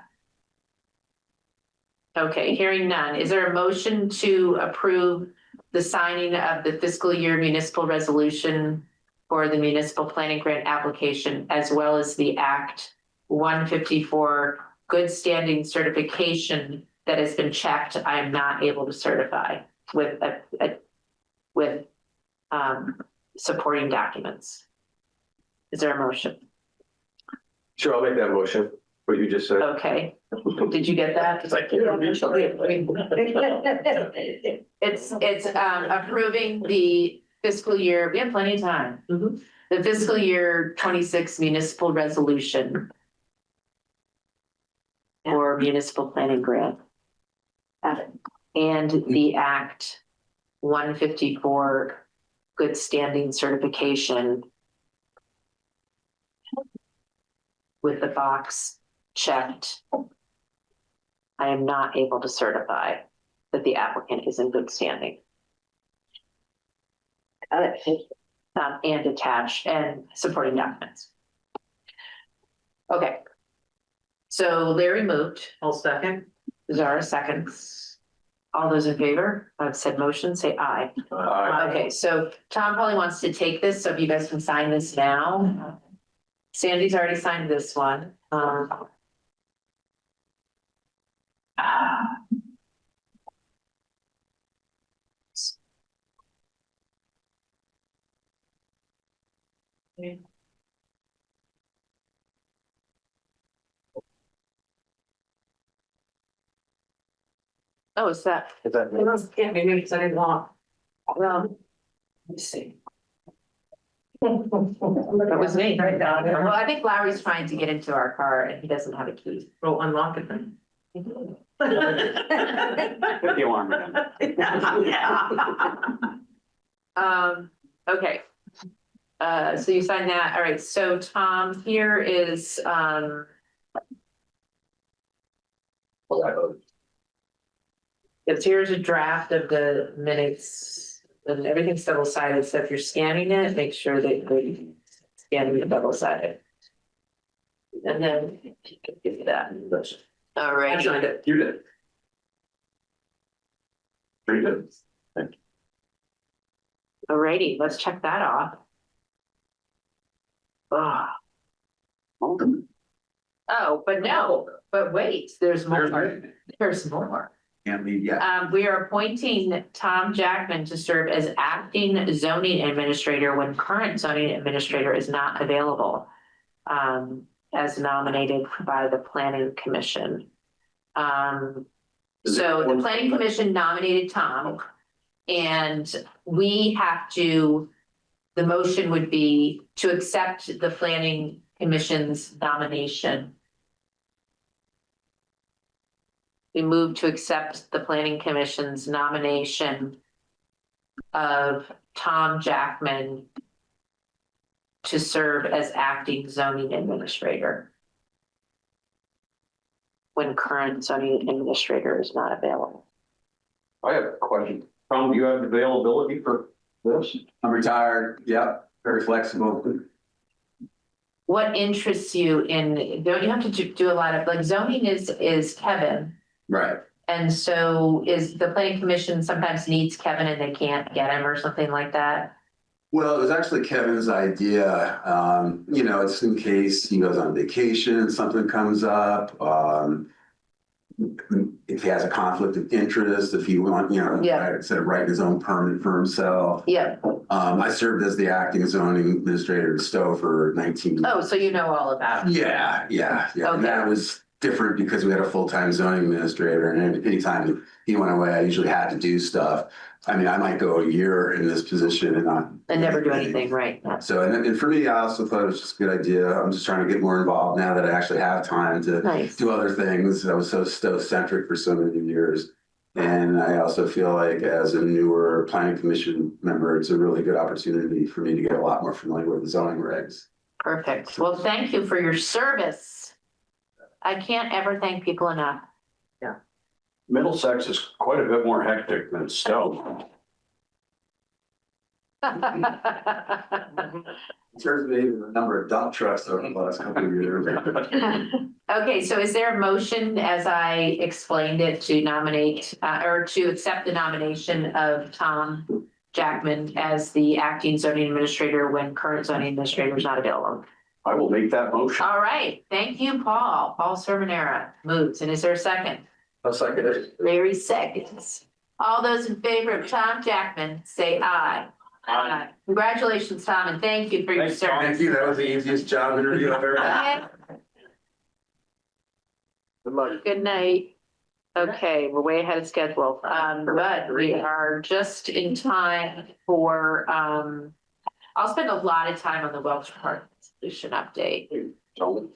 Okay, hearing none. Is there a motion to approve the signing of the fiscal year municipal resolution for the municipal planning grant application, as well as the Act 154 good standing certification that has been checked? I am not able to certify with supporting documents. Is there a motion? Sure, I'll make that motion, what you just said. Okay, did you get that? It's like, yeah, It's approving the fiscal year, we have plenty of time. The fiscal year 26 municipal resolution for municipal planning grant. and the Act 154 good standing certification with the box checked. I am not able to certify that the applicant is in good standing. And attached and supporting documents. Okay. So Larry moved, I'll second. Zara seconds. All those in favor of said motion, say aye. Okay, so Tom probably wants to take this, so if you guys can sign this now. Sandy's already signed this one. Oh, is that, Is that? Can't be me because I didn't want. well, let me see. That was me. Well, I think Larry's trying to get into our car and he doesn't have a key. Go unlock it then. Put the alarm in. Okay. So you signed that. All right, so Tom, here is, here's a draft of the minutes and everything's double sided. So if you're scanning it, make sure that you're scanning the double sided. And then you can give you that. All I right. signed it. You did. Pretty good. All righty, let's check that off. Oh, but no, but wait, there's more. There's more. Can't leave yet. We are appointing Tom Jackman to serve as acting zoning administrator when current zoning administrator is not available. As nominated by the planning commission. So the planning commission nominated Tom. And we have to, the motion would be to accept the planning commission's nomination. We move to accept the planning commission's nomination of Tom Jackman to serve as acting zoning administrator when current zoning administrator is not available. I have a question. Tom, do you have availability for this? I'm retired. Yep. Very flexible. What interests you in, don't you have to do a lot of, like zoning is Kevin? Right. And so is the planning commission sometimes needs Kevin and they can't get him or something like that? Well, it was actually Kevin's idea. It's in case he goes on vacation, something comes up. If he has a conflict of interest, if he want, Yeah. instead of writing his own permit for himself. Yeah. I served as the acting zoning administrator in Stowe for 19 years. Oh, so you know all about it. Yeah. Okay. And that was different because we had a full-time zoning administrator, and anytime he went away, I usually had to do stuff. I mean, I might go a year in this position and not. And never do anything, right? So, and for me, I also thought it was just a good idea. I'm just trying to get more involved now that I actually have time to Nice. do other things. I was so Stowe-centric for so many years. And I also feel like as a newer planning commission member, it's a really good opportunity for me to get a lot more familiar with the zoning regs. Perfect. Well, thank you for your service. I can't ever thank people enough. Middlesex is quite a bit more hectic than Stowe. In terms of maybe the number of dump trucks over the last couple of years. Okay, so is there a motion as I explained it to nominate or to accept the nomination of Tom Jackman as the acting zoning administrator when current zoning administrator is not available? I will make that motion. All right, thank you, Paul. Paul Sermonera moves. And is there a second? I'll second it. Larry seconds. All those in favor of Tom Jackman, say aye. Aye. Congratulations, Tom, and thank you for your Thanks, Tom. service. Thank you. That was the easiest job interview I've ever had. Good luck. Good night. Okay, we're way ahead of schedule, but we are just in time for, I'll spend a lot of time on the Welch Park solution update. Oh,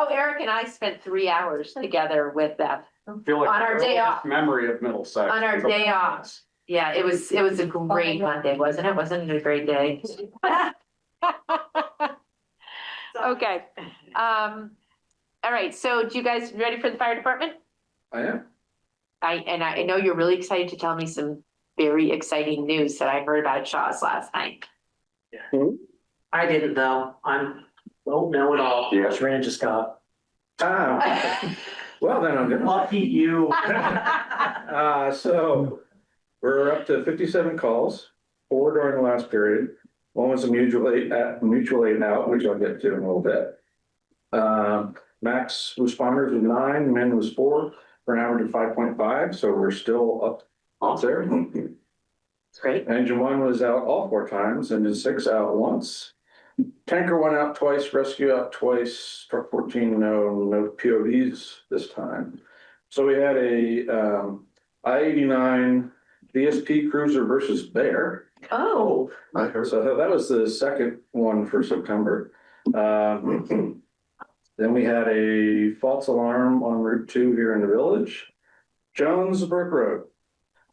Eric and I spent 3 hours together with them. Feel like On our day off. Memory of Middlesex. On our day off. Yeah, it was a great Monday, wasn't it? Wasn't it a great day? Okay, all right, so do you guys ready for the fire department? I am. I know you're really excited to tell me some very exciting news that I heard about Shaw's last night. I didn't though, don't know it all. Yeah. Just ran to Scott. Ah, well, then I'm good. Lucky you. So we're up to 57 calls, 4 during the last period. One was a mutual aid out, which I'll get to in a little bit. Max responders was 9, min was 4, for an average of 5.5, so we're still up there. It's great. Engine 1 was out all 4 times, engine 6 out once. Tanker went out twice, rescue out twice, truck 14, no POVs this time. So we had a I-89 DSP cruiser versus Bear. Oh, I heard. So that was the second one for September. Then we had a false alarm on Route 2 here in the village. Jonesbrook Road.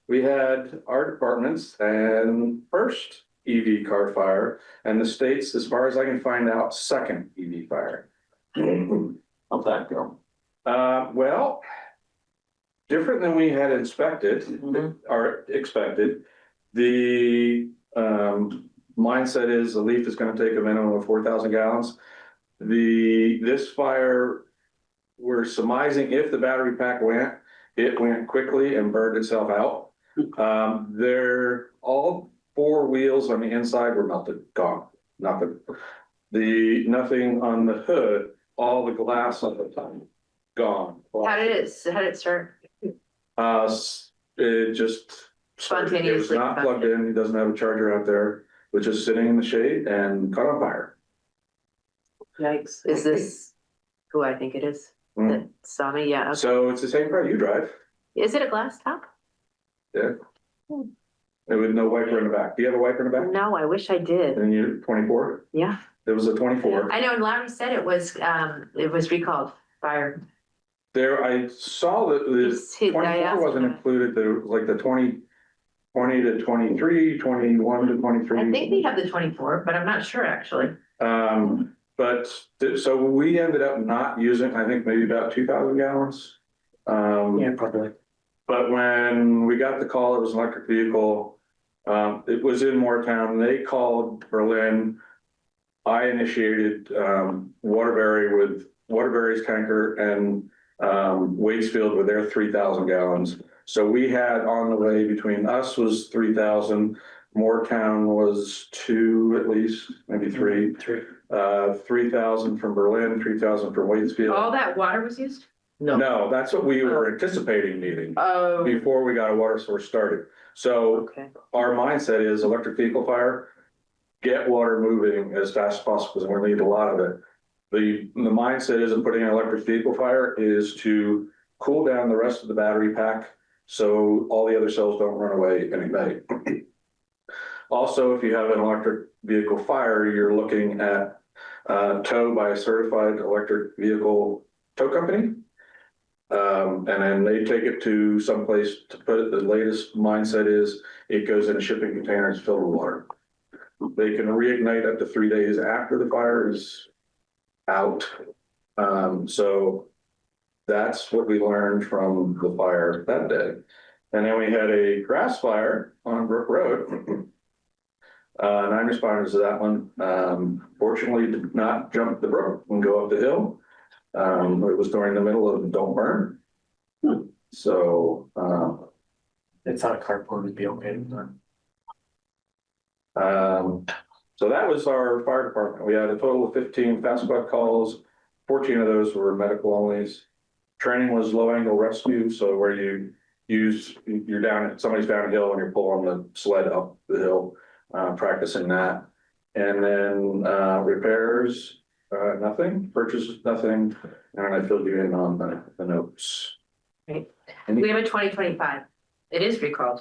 We had our departments and first EV car fire, and the state's, as far as I can find out, second EV fire. How'd that go? Well, different than we had inspected or expected. The mindset is the leaf is going to take a minimum of 4,000 gallons. This fire, we're surmising if the battery pack went, it went quickly and burned itself out. They're all 4 wheels on the inside were melted, gone, nothing. Nothing on the hood, all the glass on the top, gone. how did it start? It just. Spontaneously. It was not plugged in, he doesn't have a charger out there, which is sitting in the shade and caught on fire. Yikes. Is this who I think it is? Mm. That saw me? Yeah. Okay. So it's the same car you drive, Is it a glass top? yeah? And with no wiper in the back. Do you have a wiper in the back? No, I wish I did. And you 24? Yeah. It was a 24. I know, and Larry said it was recalled, fired. There, I saw that the 24 wasn't included, there was like the 20 to 23, 21 to 23. I think we have the 24, but I'm not sure actually. So we ended up not using, I think maybe about 2,000 gallons. Yeah, probably. But when we got the call, it was an electric vehicle. It was in Moortown. They called Berlin. I initiated Waterbury with Waterbury's tanker and Waitsfield with their 3,000 gallons. So we had on the way between us was 3,000. Moortown was 2 at least, maybe 3. 3,000 from Berlin, 3,000 from Waitsfield. All that water was used? No, that's what we were anticipating needing Oh, before we got a water source started. So okay. our mindset is electric vehicle fire, get water moving as fast as possible because we're gonna need a lot of it. The mindset is of putting an electric vehicle fire is to cool down the rest of the battery pack so all the other cells don't run away and ignite. Also, if you have an electric vehicle fire, you're looking at tow by a certified electric vehicle tow company. And then they take it to someplace to put it. The latest mindset is it goes in a shipping container, it's filled with water. They can reignite up to 3 days after the fire is out. So that's what we learned from the fire that day. And then we had a grass fire on Brook Road. 9 responders to that one. Fortunately, did not jump the brook and go up the hill. It was during the middle of Don't Burn. So, It's on a cardboard, would be okay. so that was our fire department. We had a total of 15 fast squad calls. 14 of those were medical onlys. Training was low angle rescue. So where you're down, somebody's down a hill and you're pulling the sled up the hill, practicing that. And then, repairs, nothing, purchases, nothing. And I filled you in on the notes. Right. We have a 2025. It is recalled.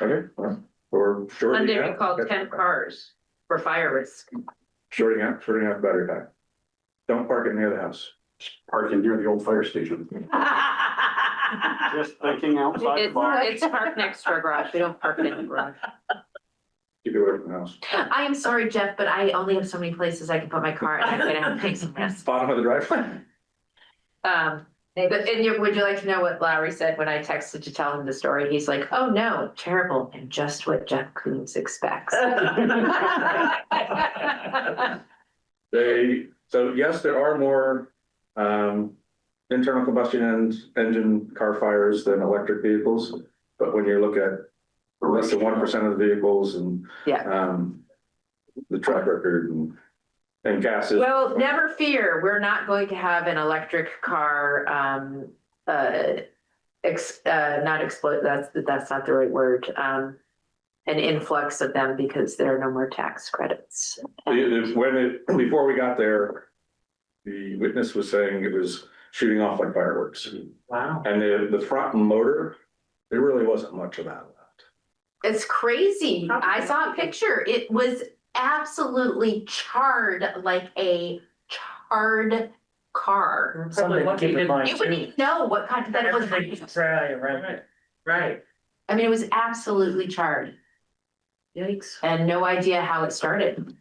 Okay, well, we're shorting Monday out. recalled 10 cars for fire risk. Shorting out the battery pack. Don't park it near the house. Parking near the old fire station. Just thinking outside the It's, box. it's parked next to our garage. We don't park it in the garage. Keep it away from the house. I am sorry, Jeff, but I only have so many places I can put my car and I'm gonna have to take some risks. Bottom of the driveway. Would you like to know what Lowry said when I texted to tell him the story? He's like, oh no, terrible, and just what Jeff Koons expects. So yes, there are more internal combustion engine car fires than electric vehicles. But when you look at less than 1% of the vehicles and Yeah. The track record and gas is. Well, never fear, we're not going to have an electric car, not explode, that's not the right word. An influx of them because there are no more tax credits. Before we got there, the witness was saying it was shooting off like fireworks. Wow. And the front motor, there really wasn't much of that left. It's crazy. I saw a picture. It was absolutely charred, like a charred car. Something to keep in mind You wouldn't too. even know what kind that it was. Try around it. Right. I mean, it was absolutely charred Yikes. and no idea how it started.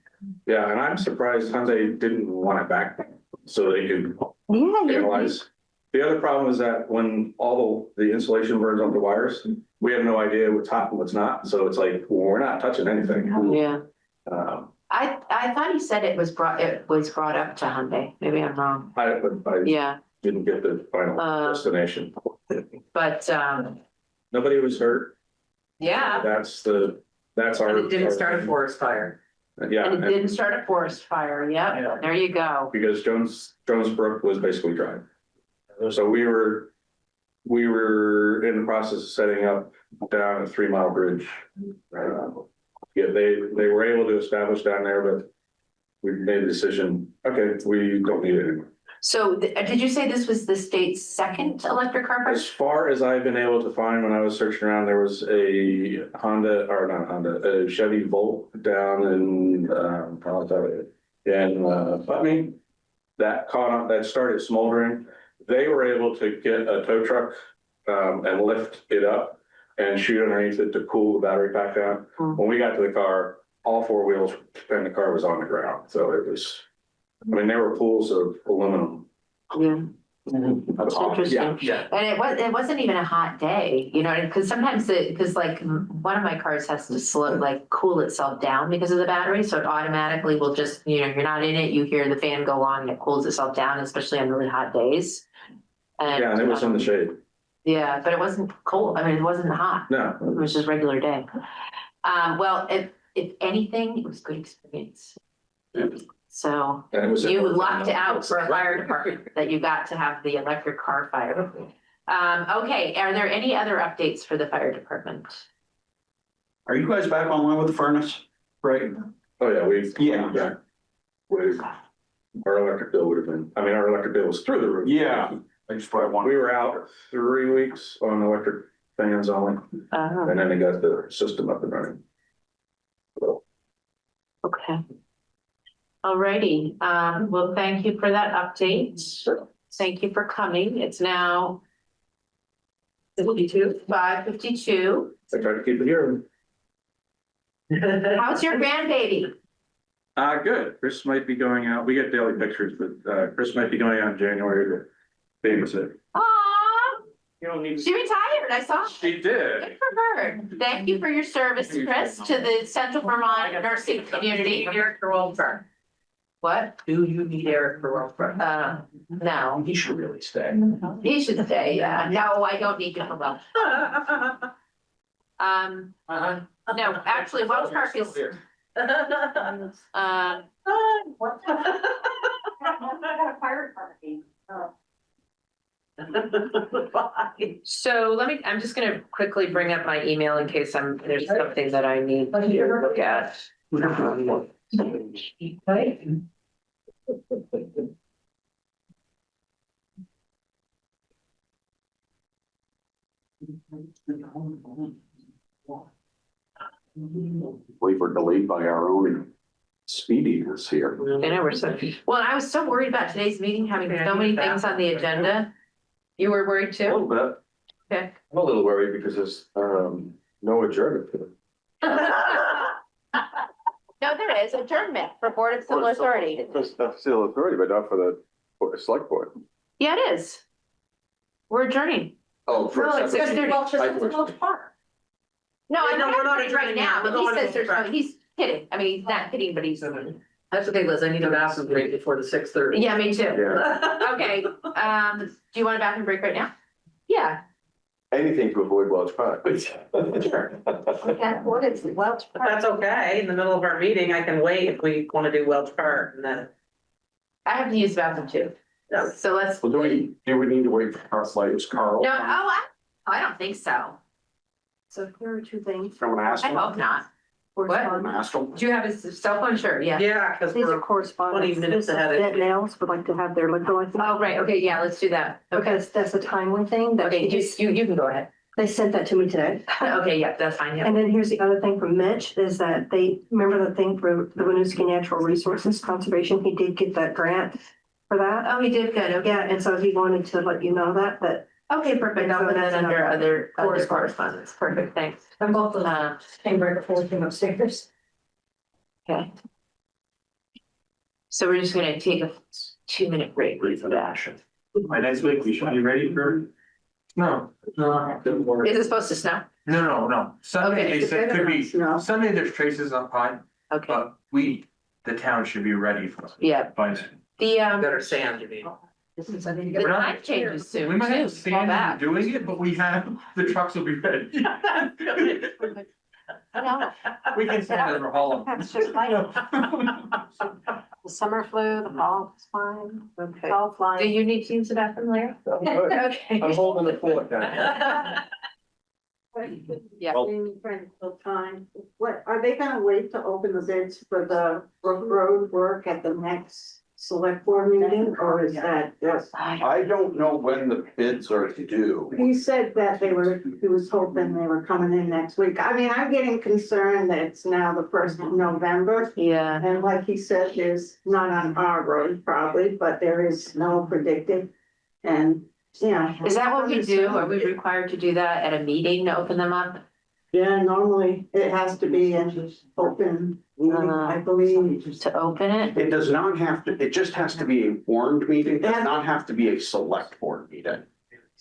Yeah, and I'm surprised Hyundai didn't want it back so they could Yeah. analyze. The other problem is that when all the insulation burns onto wires, we have no idea what's hot and what's not. So it's like, well, we're not touching anything. Yeah. Um, I thought he said it was brought up to Hyundai. Maybe I'm wrong. I Yeah, didn't get the final destination. but, Nobody was hurt. yeah. That's our. And it didn't start a forest fire. Yeah, And it didn't start a forest fire. Yeah. Yep, there you go. because Jones Brook was basically dry. So we were in the process of setting up down a 3 mile bridge. Yeah, they were able to establish down there, but we made the decision, okay, we don't need it anymore. So did you say this was the state's second electric car As park? far as I've been able to find, when I was searching around, there was a a Chevy Volt down in, Putney. That caught on, that started smoldering. They were able to get a tow truck, and lift it up and shoot underneath it to cool the battery pack down. When we got to the car, all four wheels and the car was on the ground. So it was, I mean, there were pools of aluminum. Yeah. That's interesting. Yeah. And it wasn't even a hot day, you know, because sometimes because like one of my cars has to cool itself down because of the battery. So it automatically will just, you know, you're not in it, you hear the fan go on and it cools itself down, especially on really hot days. Yeah, and it was in the shade. Yeah, but it wasn't cold. I mean, it wasn't hot. No. It was just regular day. Well, if anything, it was a good experience. So And it was. you lucked out for a fire department that you got to have the electric car fire. Okay, are there any other updates for the fire department? Are you guys back online with the furnace? Right? Oh, yeah, Yeah. Our electric bill would have been, I mean, our electric bill was through the roof. Yeah. I just probably want. We were out 3 weeks on electric fans only, and then they got the system up and running. Okay. Alrighty, well, thank you for that update. Thank you for coming. It's now 5:52. I tried to keep it here. How's your grandbaby? Good. Chris might be going out. We get daily pictures, but Chris might be going out in January to babysit. Aw, You don't need. she retired, I saw. She did. Good for her. Thank you for your service, Chris, to the Central Vermont nursing community. Eric for welfare. What? Do you need Eric for welfare? No, He should really stay. he should stay, yeah. No, I don't need you for well. No, actually, Wells Park is, so I'm just gonna quickly bring up my email in case there's something that I need to look at. We were delayed by our own speediness here. I know, well, I was so worried about today's meeting, having so many things on the agenda. You were worried A little too? bit. Okay. I'm a little worried because there's, no adjournment. No, there is adjournment for Board of Civil Authority. That's still authority, but not for the select board. Yeah, it is. We're adjourning. Oh, for. No, it's separate- because they're- Well, just I- it's Welch Park. No, I'm No, we're not not adjourning right adjourning now, now. but We're he going says to there's no, adjourn. he's kidding. I mean, he's not kidding, but he's. That's okay, Liz, I need a bathroom break before the 6:30. Yeah, me too. Yeah, Okay, do you want a bathroom break right now? Yeah. anything to avoid Welch Park. Yeah, what is it, Welch Park? That's okay, in the middle of our meeting, I can wait if we want to do Welch Park, and then. I have to use the bathroom too. Yeah. So let's. Well, do we need to wait for Carl? No, I don't think so. So here are two things. From an I Aston? hope not. From Correspondence. Aston? Do you have his cell phone? Sure, yeah. Yeah, because These are we're correspondence. 20 minutes ahead of- Vet nails would like to have their liquor license. Oh, right, okay, yeah, let's do that. Okay, Because that's a timely thing that okay, you can go ahead. they sent that to me today. Okay, yeah, that's fine, yeah. And then here's the other thing from Mitch is that they, remember the thing for the Winooski Natural Resources Conservation? He did get that grant for that. Oh, he did good, okay. Yeah, and so he wanted to let you know that Okay, perfect, I'll put that under other Correspondence. correspondence, perfect, thanks. and both of them Uh, came right before we came upstairs. okay. So we're just gonna take a 2-minute break for that. By next week, we should be ready for. No, no. Is it supposed to snow? No. Sunday, Okay. they said could be, No. Sunday there's traces on pine, Okay, but the town should be ready for. yeah, Fine. the, better sand, you mean. the We're not- time changes soon We might have too, fall sand back. doing it, but we have, the trucks will be ready. I know. We can sand it for all. That's just like the summer flu, the fall is fine, Okay. fall Do flying. you need to use the bathroom later? Okay. I'm holding the fort down. Yeah. What, are they gonna wait to open the bids for the road work at the next select board meeting, or is that just? I don't know when the bids are due. He said that he was hoping they were coming in next week. I mean, I'm getting concerned that it's now the 1st of November. Yeah, And like he said, there's not on our road probably, but there is snow predicted. And, yeah. is that what we do? Are we required to do that at a meeting to open them up? Yeah, normally it has to be in open, I believe. To open it? It does not have to, it just has to be a warned meeting, it does not have to be a select board meeting.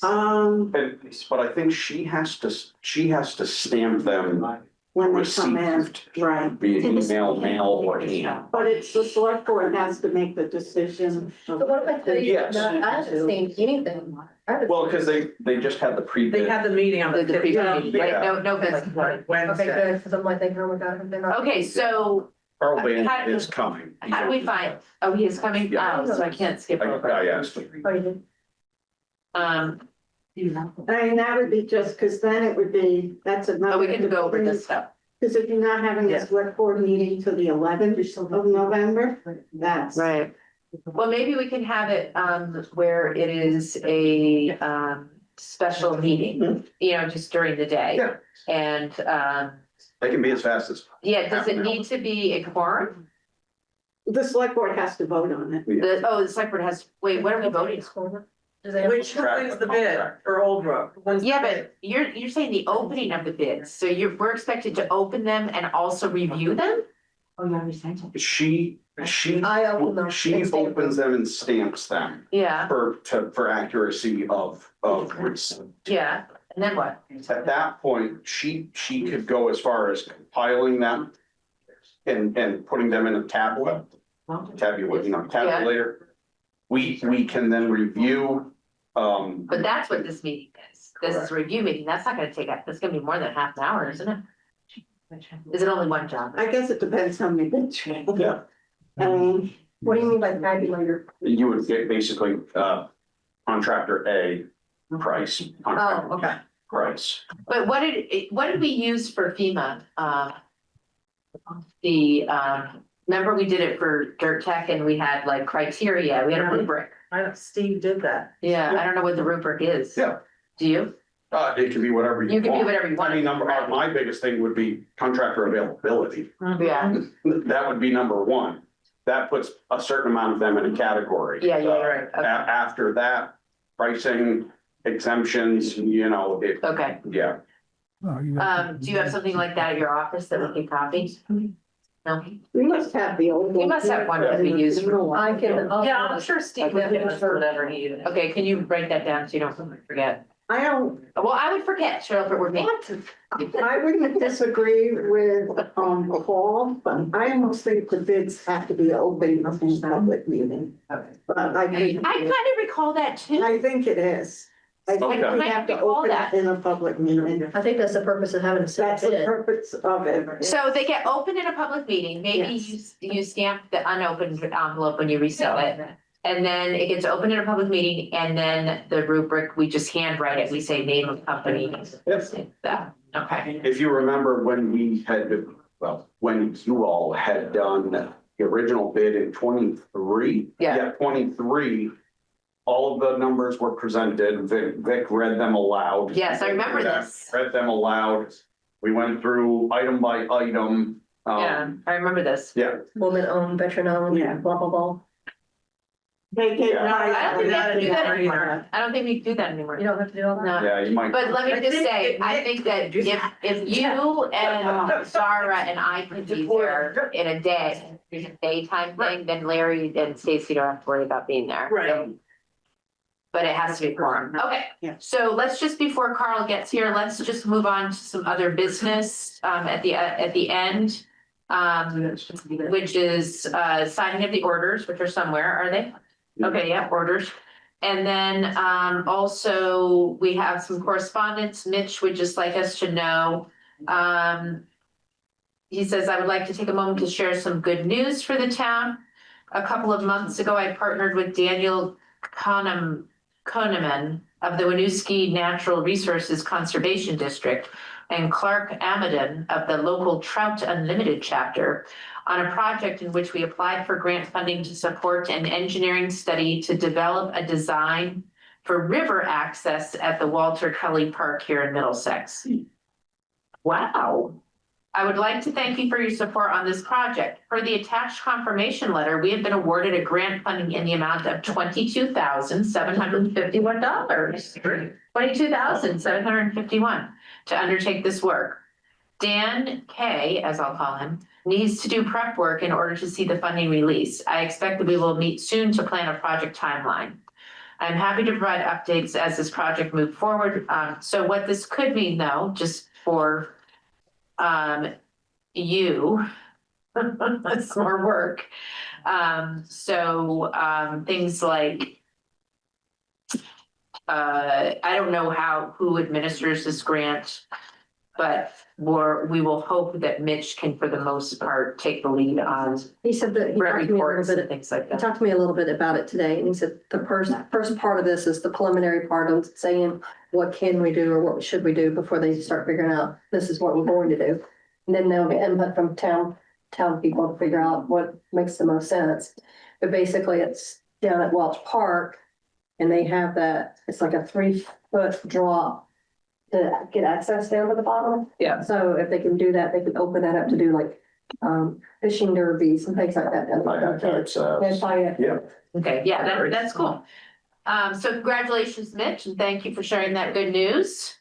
But I think she has to stamp them When they come in, received right. via email, mail, or hand. But it's the select board has to make the decision. Yes. anything. Well, because they just had the They pre-bid. had the meeting on the. The pre-meeting, right? Yeah. No business. Wednesday. Because I'm like thinking, oh my God, I've been. Okay, so Carl Van is coming. how do we find, oh, he is coming? Yeah. Oh, so I can't skip over. I asked him. Oh, you did? Um, I mean, that would be just, because then it would be, that's another. oh, we can go over this stuff. Because if you're not having Yeah. a select board meeting till the 11th of November, that's. Right. Well, maybe we can have it, where it is a, special meeting, you know, just during the day. Yeah. And, They can be as fast as. yeah, does it need to be a quorum? The select board has to vote on it. The select board has, wait, what are we voting on? Which wins the bid for Old Brook? Wins the Yeah, bid. but you're saying the opening of the bids, so we're expected to open them and also review them? She I open them. she opens them and stamps them Yeah, for accuracy of receipt. yeah, and then what? At that point, she could go as far as compiling them and putting them in a tablet, tabulator. We can then review, But that's what this meeting is. This is a review meeting. That's not gonna take, that's gonna be more than half an hour, isn't it? Is it only one job? I guess it depends how many bids. Yeah. What do you mean by tabulator? you would get basically, contractor A price, Oh, contractor okay. price. But what did we use for FEMA? Remember we did it for Dirt Tech and we had like criteria, we had a rubric. Steve did that. Yeah, I don't know what the rubric is. Yeah. Do you? It can be whatever you want. You can do whatever you want. I mean, my biggest thing would be contractor availability. Yeah, That would be number one. That puts a certain amount of them in a category. yeah, you're right. Okay. After that, pricing, exemptions, you know, Okay, yeah. do you have something like that at your office that we can copy? No? We must have the old. You must have one that we use for. I can. Yeah, I'm sure Steve would give us whatever he uses. Okay, can you write that down so you don't forget? I don't, Well, I would forget, Cheryl, if it were me. I wouldn't disagree with, Paul, but I almost think the bids have to be open in a public meeting. But I kind of recall that too. I think it is. I think Okay. we have to I recall open that. it in a public meeting. I think that's the purpose of having a That's the bid. purpose of it. So they get opened in a public meeting, maybe you stamp the unopened envelope when you resell it. And then it gets opened in a public meeting and then the rubric, we just handwrite it, we say name of company. That, okay. If you remember when we had, well, when you all had done the original bid in 23. Yeah. 23, all of the numbers were presented. Vic read them aloud. Yes, I remember this. Read them aloud. We went through item by item. Yeah, I remember this. Yeah, Woman owned, veteran owned, Yeah. blah, blah, blah. Make it Yeah. nice. I don't think we have to do that anymore. I don't think we do that anymore. You don't have to do all that. No. yeah, you might. But let me just say, I think that if you and Zara and I could be there in a day, a daytime thing, then Larry and Stacy don't have to worry about being there. Right. But it has to be quorum. Okay, Yeah. so let's just, before Carl gets here, let's just move on to some other business at the end. Which is signing of the orders, which are somewhere, are they? Okay, yeah, orders. And then also we have some correspondence. Mitch would just like us to know. He says, I would like to take a moment to share some good news for the town. A couple of months ago, I partnered with Daniel Koneman of the Winooski Natural Resources Conservation District and Clark Amadon of the local Trout Unlimited chapter on a project in which we applied for grant funding to support an engineering study to develop a design for river access at the Walter Kelly Park here in Middlesex. Wow. I would like to thank you for your support on this project. For the attached confirmation letter, we have been awarded a grant funding in the amount of $22,751. $22,751 to undertake this work. Dan K, as I'll call him, needs to do prep work in order to see the funding release. I expect that we will meet soon to plan a project timeline. I'm happy to provide updates as this project moves forward. So what this could mean though, just for you, it's more work. Things like, I don't know who administers this grant, but we will hope that Mitch can, for the most part, take the lead on He said that he grant talked to me a reports little and bit, things like he that. talked to me a little bit about it today, and he said the first part of this is the preliminary part of saying, what can we do or what should we do before they start figuring out this is what we're going to do. And then they'll get input from town people to figure out what makes the most sense. But basically it's down at Welch Park and they have that, it's like a 3-foot drop to get access down to the bottom. Yeah. So if they can do that, they can open that up to do like fishing derbies and things like that. Yeah. Okay, yeah, that's cool. So congratulations, Mitch, and thank you for sharing that good news.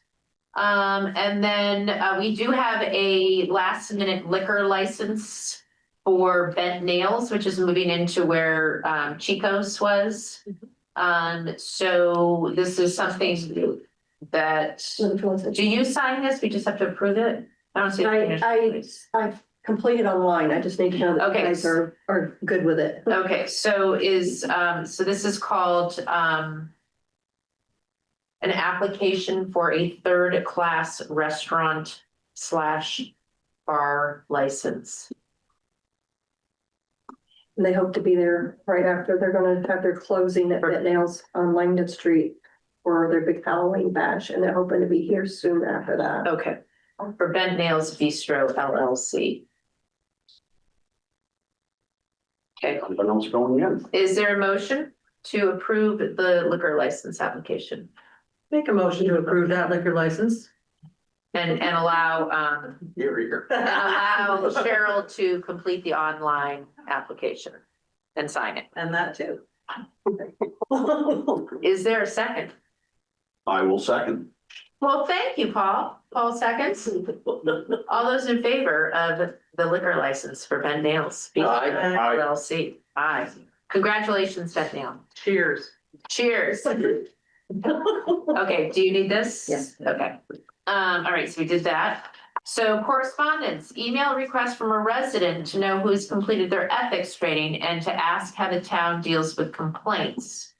And then we do have a last minute liquor license for Bent Nails, which is moving into where Chico's was. So this is something that, do you sign this? We just have to approve it? I don't see. I've completed online. I just need to know that you Okay. guys are good with it. Okay, so so this is called an application for a 3rd-class restaurant/bar license. And they hope to be there right after. They're gonna have their closing at Bent Nails on Langdon Street for their big Halloween bash, and they're hoping to be here soon after that. Okay, for Bent Nails Bistro LLC. Okay, Something else going in. is there a motion to approve the liquor license application Make a motion to approve that liquor license. and allow Here. and allow Cheryl to complete the online application and sign it? And that too. Is there a second? I will second. Well, thank you, Paul. Paul seconds. All those in favor of the liquor license for Ben Nails? Aye. LLC. Aye. Congratulations, Ben Nail. Cheers. Cheers. Okay, do you need this? Yes. Okay. All right, so we did that. So correspondence, email request from a resident to know who's completed their ethics training and to ask how the town deals with complaints.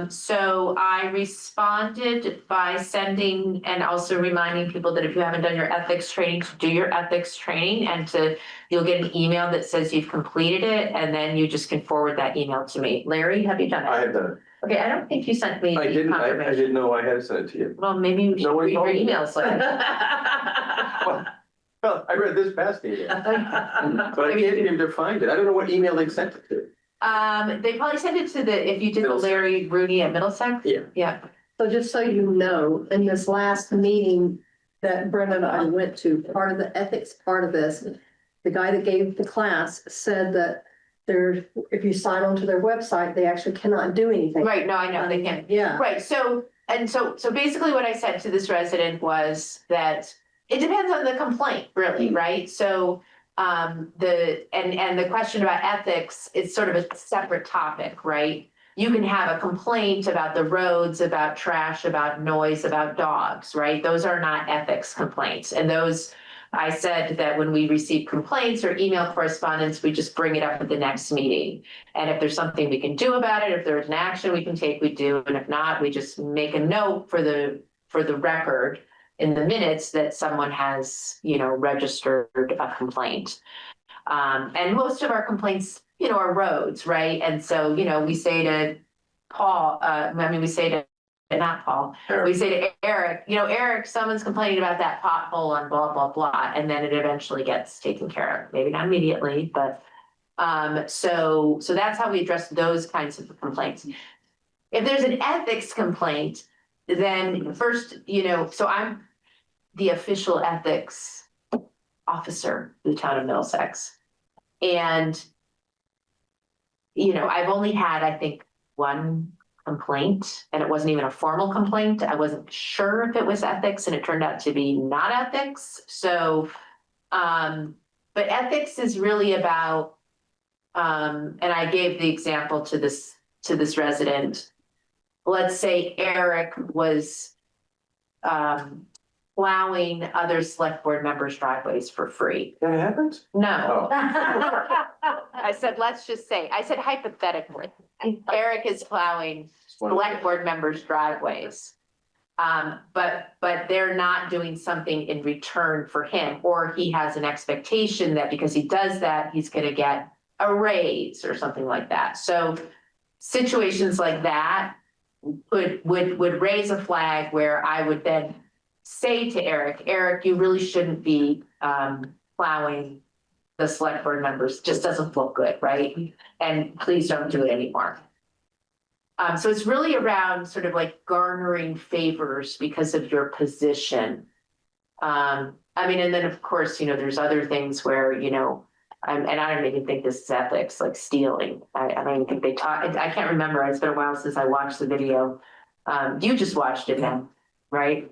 So I responded by sending and also reminding people that if you haven't done your ethics training, to do your ethics training and you'll get an email that says you've completed it, and then you just can forward that email to me. Larry, have you done it? I have done it. Okay, I don't think you sent me I the didn't, I confirmation. didn't know I had sent it to you. Well, maybe you should No one read your told me. emails later. Well, I read this past email, but I can't seem to find it. I don't know what email they sent it to. They probably sent it to if you did the Middlesex. Larry Rooney at Middlesex? Yeah. Yeah. So just so you know, in this last meeting that Brenda and I went to, part of the ethics part of this, the guy that gave the class said that if you sign on to their website, they actually cannot do anything. Right, no, I know, they can. Yeah. Right, so basically what I said to this resident was that it depends on the complaint, really, right? So the question about ethics, it's sort of a separate topic, right? You can have a complaint about the roads, about trash, about noise, about dogs, right? Those are not ethics complaints. And those, I said that when we receive complaints or email correspondence, we just bring it up at the next meeting. And if there's something we can do about it, if there's an action we can take, we do. And if not, we just make a note for the record in the minutes that someone has, registered a complaint. And most of our complaints, are roads, right? And so, we say to Paul, we say to, not Paul, we say to Eric, Eric, someone's complaining about that pothole on blah, blah, blah, and then it eventually gets taken care of. Maybe not immediately, but, so that's how we address those kinds of complaints. If there's an ethics complaint, then first, so I'm the official ethics officer of the town of Middlesex. And, I've only had, I think, one complaint, and it wasn't even a formal complaint. I wasn't sure if it was ethics, and it turned out to be not ethics. So, but ethics is really about, and I gave the example to this resident. Let's say Eric was plowing other select board members' driveways for free. That happens? No. I said, let's just say, I said hypothetically, Eric is plowing select board members' driveways. But they're not doing something in return for him, or he has an expectation that because he does that, he's gonna get a raise or something like that. So situations like that would raise a flag where I would then say to Eric, you really shouldn't be plowing the select board members, just doesn't look good, right? And please don't do it anymore. So it's really around sort of like garnering favors because of your position. And then of course, there's other things where, and I don't even think this is ethics, like stealing. I don't even think they taught, I can't remember, it's been a while since I watched the video. You just watched it then, right?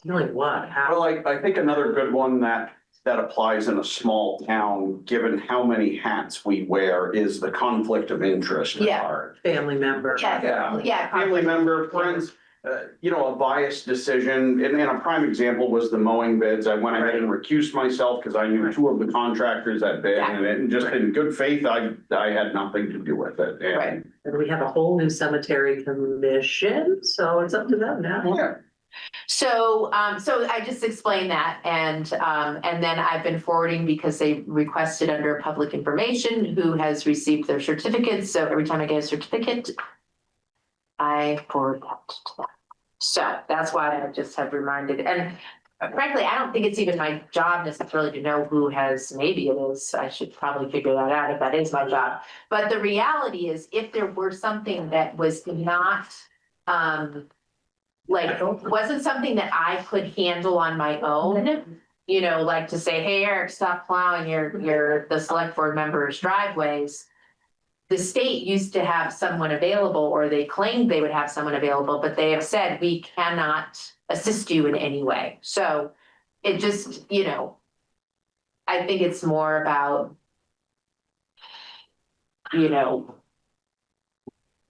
Like what? How? Well, I think another good one that applies in a small town, given how many hats we wear, is the conflict of interest Yeah. card. Family member. Yeah. Family member, friends, a biased decision. And a prime example was the mowing bids. I went ahead and recused myself because I knew two of the contractors that bid, and just in good faith, I had nothing to do with it. And- Right. And we have a whole new cemetery commission, so it's up to them now. Yeah. So I just explained that, and then I've been forwarding because they requested under public information who has received their certificates. So every time I get a certificate, I forward that to them. So that's why I just have reminded, and frankly, I don't think it's even my job necessarily to know who has, maybe it is, I should probably figure that out if that is my job. But the reality is, if there were something that was not, wasn't something that I could handle on my own, like to say, hey, Eric, stop plowing the select board members' driveways. the state used to have someone available, or they claimed they would have someone available, but they have said we cannot assist you in any way. So it just, you know, I think it's more about, you know,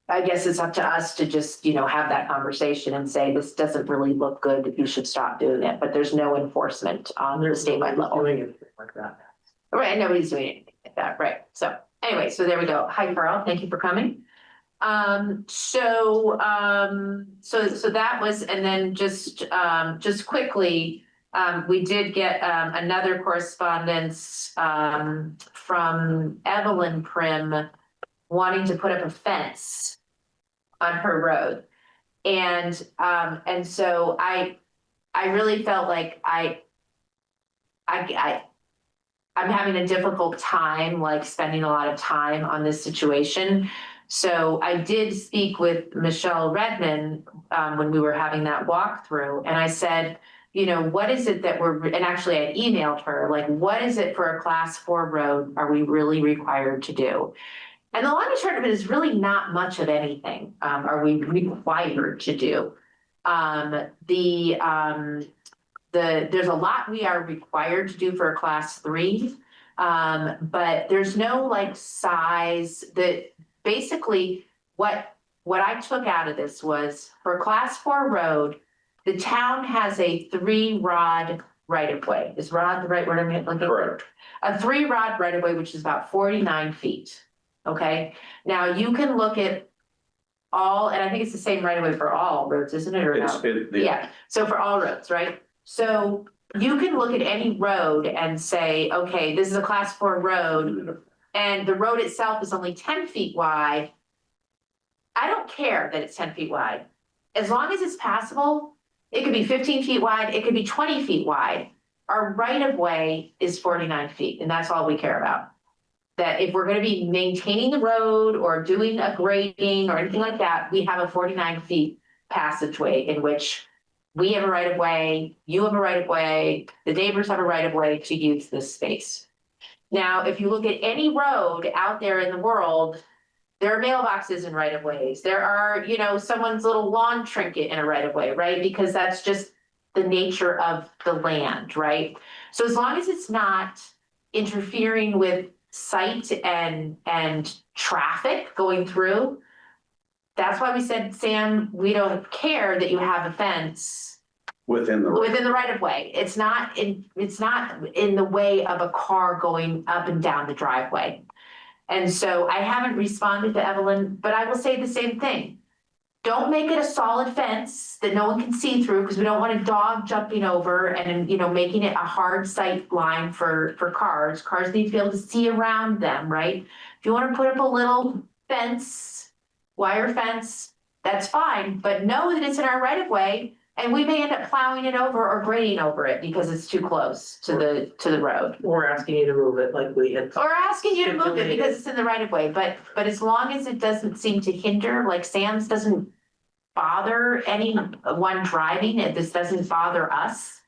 I guess it's up to us to just, you know, have that conversation and say, this doesn't really look good, you should stop doing it, but there's no enforcement on the statewide level. Doing anything like that. Right, nobody's doing anything like that, right, so, anyway, so there we go, hi Carl, thank you for coming. So that was, and then just quickly, we did get, another correspondence, from Evelyn Prim wanting to put up a fence on her road. And so I really felt like I'm having a difficult time, like spending a lot of time on this situation. So I did speak with Michelle Redmond, when we were having that walkthrough, and I said, you know, what is it that and actually I emailed her, like, what is it for a class 4 road are we really required to do? And the long and short of it is really not much of anything, are we required to do. There's a lot we are required to do for a class 3, but there's no like size that basically what I took out of this was for a class 4 road, the town has a 3-rod right of way. Is rod the right word I'm looking for? Correct. A 3-rod right of way, which is about 49 feet. Okay, now you can look at all, and I think it's the same right of way for all roads, isn't it, or no? Yeah, so for all roads, right? So you can look at any road and say, okay, this is a class 4 road, and the road itself is only 10 feet wide. I don't care that it's 10 feet wide. As long as it's passable, it could be 15 feet wide, it could be 20 feet wide. Our right of way is 49 feet, and that's all we care about. That if we're gonna be maintaining the road or doing a grading or anything like that, we have a 49 feet passageway in which we have a right of way, you have a right of way, the neighbors have a right of way to use this space. Now, if you look at any road out there in the world, there are mailboxes in right of ways. There are, you know, someone's little lawn trinket in a right of way, right? Because that's just the nature of the land, right? So as long as it's not interfering with sight and traffic going through. That's why we said, Sam, we don't care that you have a fence Within the right of way. It's not in the way of a car going up and down the driveway. And so I haven't responded to Evelyn, but I will say the same thing. Don't make it a solid fence that no one can see through, because we don't want a dog jumping over and, you know, making it a hard sight line for cars. Cars need to be able to see around them, right? If you want to put up a little fence, wire fence, that's fine, but know that it's in our right of way, and we may end up plowing it over or grading over it because it's too close to the road. Or asking you to move it like we had. Or asking you to move it because it's in the right of way, but as long as it doesn't seem to hinder, like Sam's doesn't bother anyone driving, and this doesn't bother us.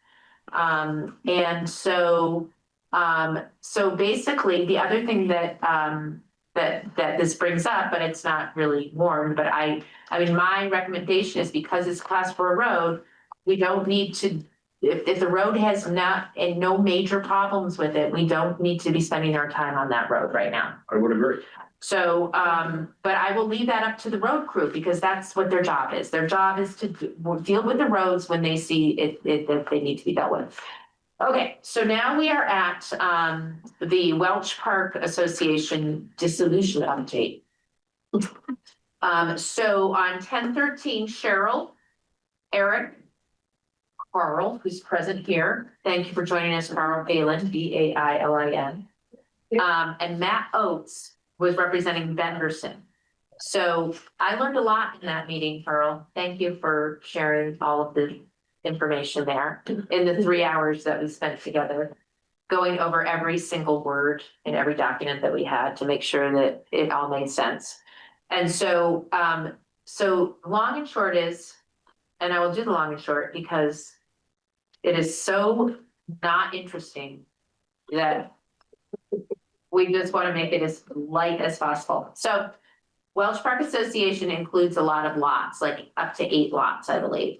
And so basically the other thing that this brings up, but it's not really warned, but I mean, my recommendation is, because it's class 4 road, we don't need to, if the road has no major problems with it, we don't need to be spending our time on that road right now. I would agree. So, but I will leave that up to the road crew, because that's what their job is. Their job is to deal with the roads when they see it that they need to be dealt with. Okay, so now we are at the Welch Park Association dissolution update. So on 10/13, Cheryl, Eric, Carl, who's present here. Thank you for joining us, Carl Balin, Bailin. And Matt Oates was representing Benderson. So I learned a lot in that meeting, Carl. Thank you for sharing all of the information there in the 3 hours that we spent together, going over every single word in every document that we had to make sure that it all made sense. And so, so long and short is, and I will do the long and short because it is so not interesting that we just want to make it as light as possible. So Welch Park Association includes a lot of lots, like up to 8 lots, I believe.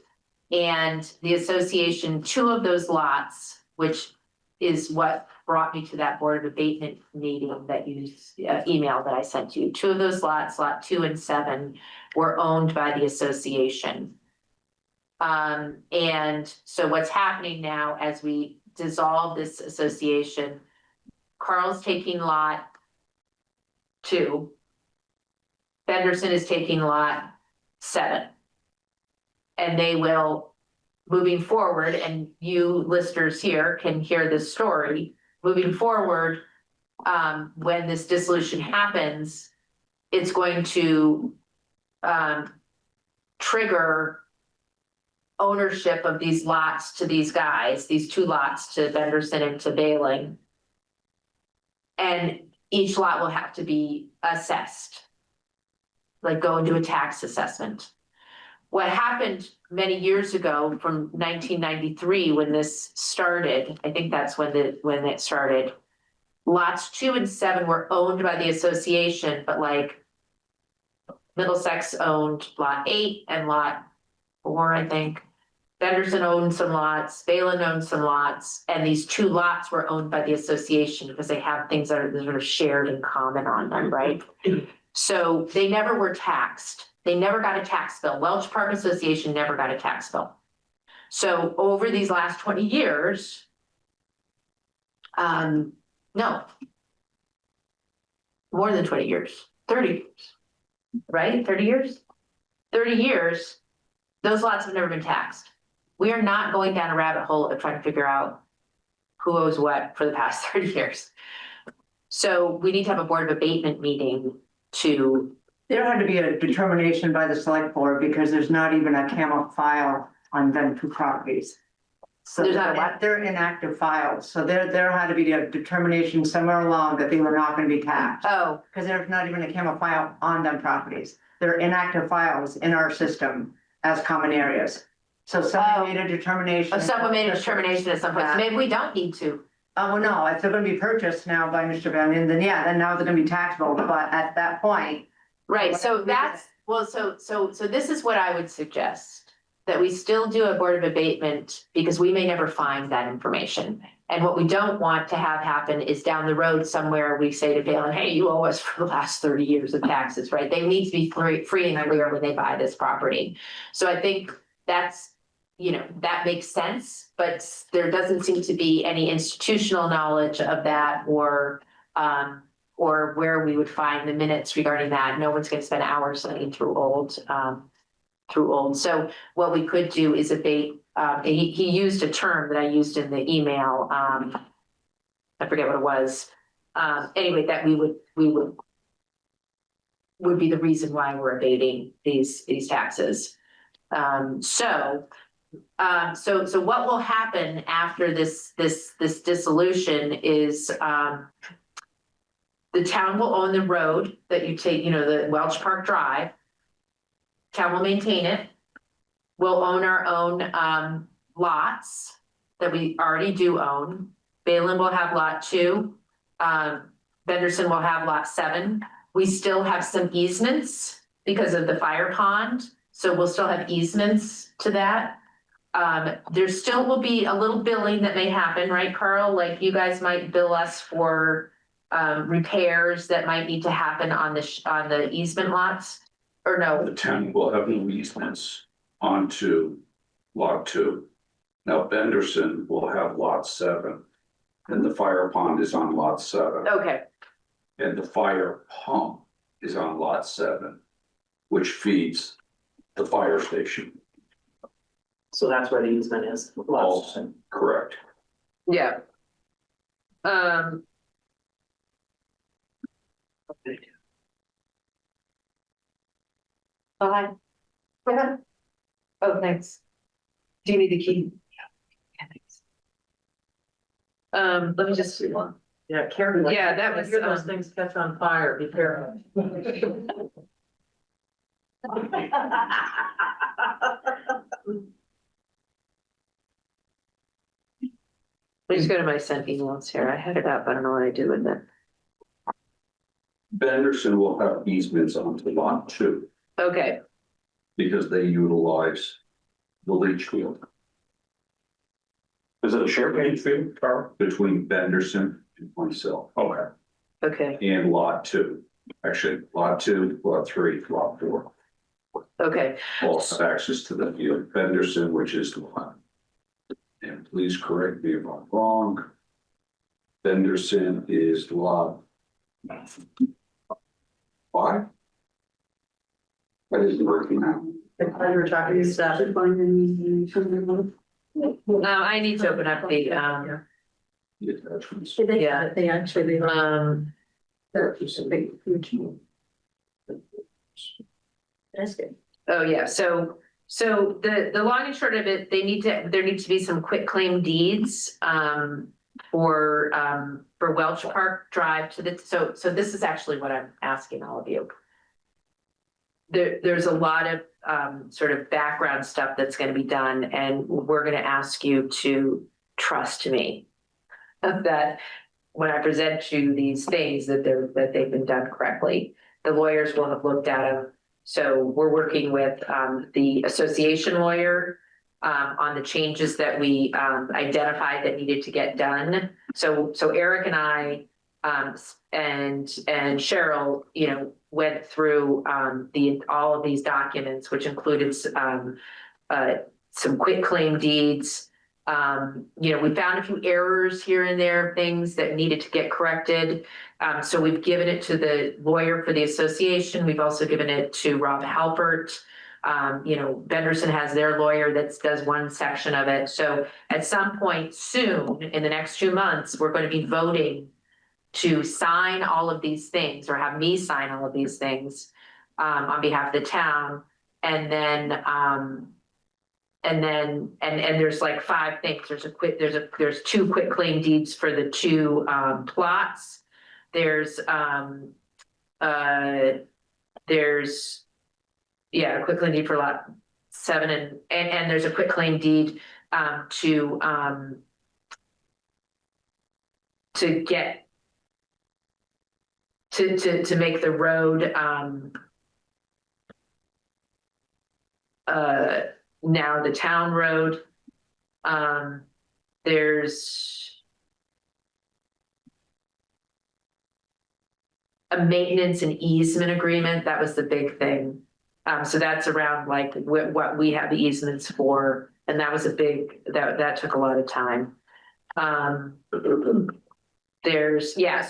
And the association, 2 of those lots, which is what brought me to that Board of Abatement meeting that you emailed that I sent you. 2 of those lots, lot 2 and 7, were owned by the association. And so what's happening now as we dissolve this association, Carl's taking lot 2. Fenderson is taking lot 7. And they will, moving forward, and you listeners here can hear this story, moving forward, when this dissolution happens, it's going to trigger ownership of these lots to these guys, these 2 lots to Fenderson and to Bailing. And each lot will have to be assessed, like go and do a tax assessment. What happened many years ago from 1993 when this started, I think that's when it started, lots 2 and 7 were owned by the association, but like Middlesex owned lot 8 and lot 4, I think. Fenderson owned some lots, Balin owned some lots, and these 2 lots were owned by the association because they have things that are sort of shared in common on them, right? So they never were taxed. They never got a tax bill. Welch Park Association never got a tax bill. So over these last 20 years, no, more than 20 years, 30 years, right? 30 years? 30 years, those lots have never been taxed. We are not going down a rabbit hole of trying to figure out who owes what for the past 30 years. So we need to have a Board of Abatement meeting to. There had to be a determination by the select board because there's not even a CAMA file on them 2 properties. So There's not what? they're inactive files, so there had to be a determination somewhere along that they were not gonna be taxed. Oh, Because there's not even a CAMA file on them properties. They're inactive files in our system as common areas. So someone made a determination. someone made a determination at some point, so maybe we don't need to. Oh, well, no, if they're gonna be purchased now by Mr. Van, then yeah, then now they're gonna be taxable, but at that point. Right, so that's, well, so this is what I would suggest, that we still do a Board of Abatement, because we may never find that information. And what we don't want to have happen is down the road somewhere, we say to Balin, hey, you owe us for the last 30 years of taxes, right? They need to be free and clear when they buy this property. So I think that's, that makes sense, but there doesn't seem to be any institutional knowledge of that or where we would find the minutes regarding that. No one's gonna spend hours looking through old. So what we could do is abate, he used a term that I used in the email, I forget what it was. Anyway, that would be the reason why we're abating these taxes. So what will happen after this dissolution is, the town will own the road that you take, the Welch Park Drive. Town will maintain it. We'll own our own lots that we already do own. Balin will have lot 2. Fenderson will have lot 7. We still have some easements because of the fire pond. So we'll still have easements to that. There still will be a little billing that may happen, right, Carl? Like you guys might bill us for repairs that might need to happen on the easement lots, or no? The town will have no easements onto lot 2. Now Benderson will have lot 7, and the fire pond is on lot 7. Okay, And the fire pump is on lot 7, which feeds the fire station. So that's where the easement is. Also, correct. yeah. Oh, hi. Go ahead. Oh, thanks. Do you need the key? Yeah, thanks. Let me just. Yeah, careful. Yeah, that was, Hear those things catch on fire, be careful. Please go to my sent emails here. I had it up. I don't know what I did with it. Benderson will have easements onto lot 2 Okay, because they utilize the leach field. Is it a shared leach field, Carl? Between Benderson and myself. Okay. okay, And lot 2. Actually, lot 2, lot 3, lot 4. okay. All have access to the field. Benderson, which is the one. And please correct me if I'm wrong. Benderson is lot 5? That isn't working out. I were talking to staff. No, I need to open up the, The attachments. Yeah. They actually, they're that's good. oh, yeah, so the long and short of it, there need to be some quick claim deeds, for Welch Park Drive to the, so this is actually what I'm asking all of you. There's a lot of, sort of background stuff that's gonna be done, and we're gonna ask you to trust me. That when I present you these things, that they've been done correctly. The lawyers will have looked at them. So we're working with the association lawyer on the changes that we identified that needed to get done. So Eric and I and Cheryl, you know, went through all of these documents, which included some quit claim deeds. You know, we found a few errors here and there, things that needed to get corrected. So we've given it to the lawyer for the association. We've also given it to Rob Halpert. You know, Benderson has their lawyer that does one section of it. So at some point soon, in the next 2 months, we're going to be voting to sign all of these things, or have me sign all of these things on behalf of the town. And then there's like 5 things. There's 2 quit claim deeds for the 2 plots. There's a quit claim deed for lot 7 and there's a quit claim deed to get to make the road now the town road. There's a maintenance and easement agreement. That was the big thing. So that's around like what we have the easements for. And that was a big, that took a lot of time. So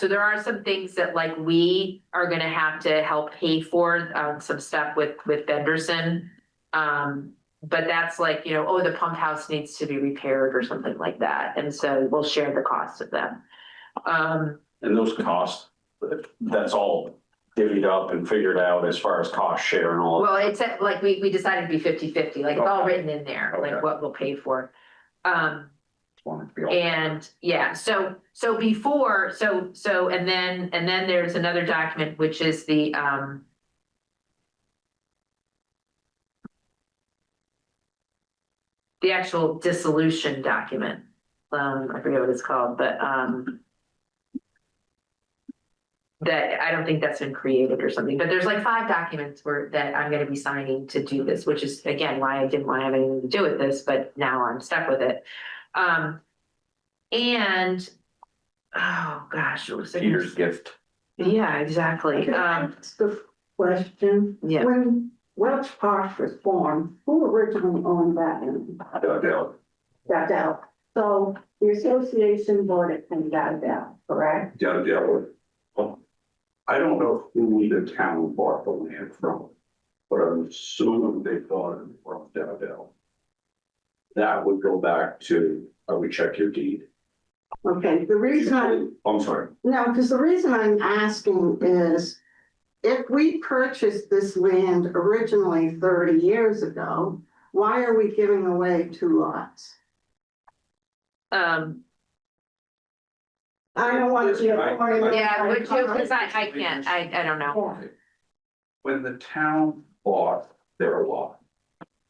there are some things that like we are gonna have to help pay for, some stuff with Benderson. But that's like, you know, oh, the pump house needs to be repaired or something like that. And so we'll share the costs of them. And those costs, that's all divvied up and figured out as far as cost share and all. Well, it's like, we decided to be 50-50, like it's all written in there, Okay. like what we'll pay for. And yeah, so before, and then there's another document, which is the, actual dissolution document. I forget what it's called, but, that I don't think that's been created or something, but there's like 5 documents that I'm gonna be signing to do this, which is again, why I didn't want to have anything to do with this, but now I'm stuck with it. And, oh gosh, what was it? Peter's gift. Yeah, exactly. Can I ask the question? Yeah. When Welch Park was formed, who originally owned that land? Dowdell. So the association bought it from Dowdell, correct? I don't know who the town bought the land from, but I'm assuming they bought it from Dowdell. That would go back to, I would check your deed. Okay, the reason I'm sorry. No, because the reason I'm asking is, if we purchased this land originally 30 years ago, why are we giving away 2 lots? I don't want to. Yeah, would you, because I can't, I don't know. When the town bought their lot,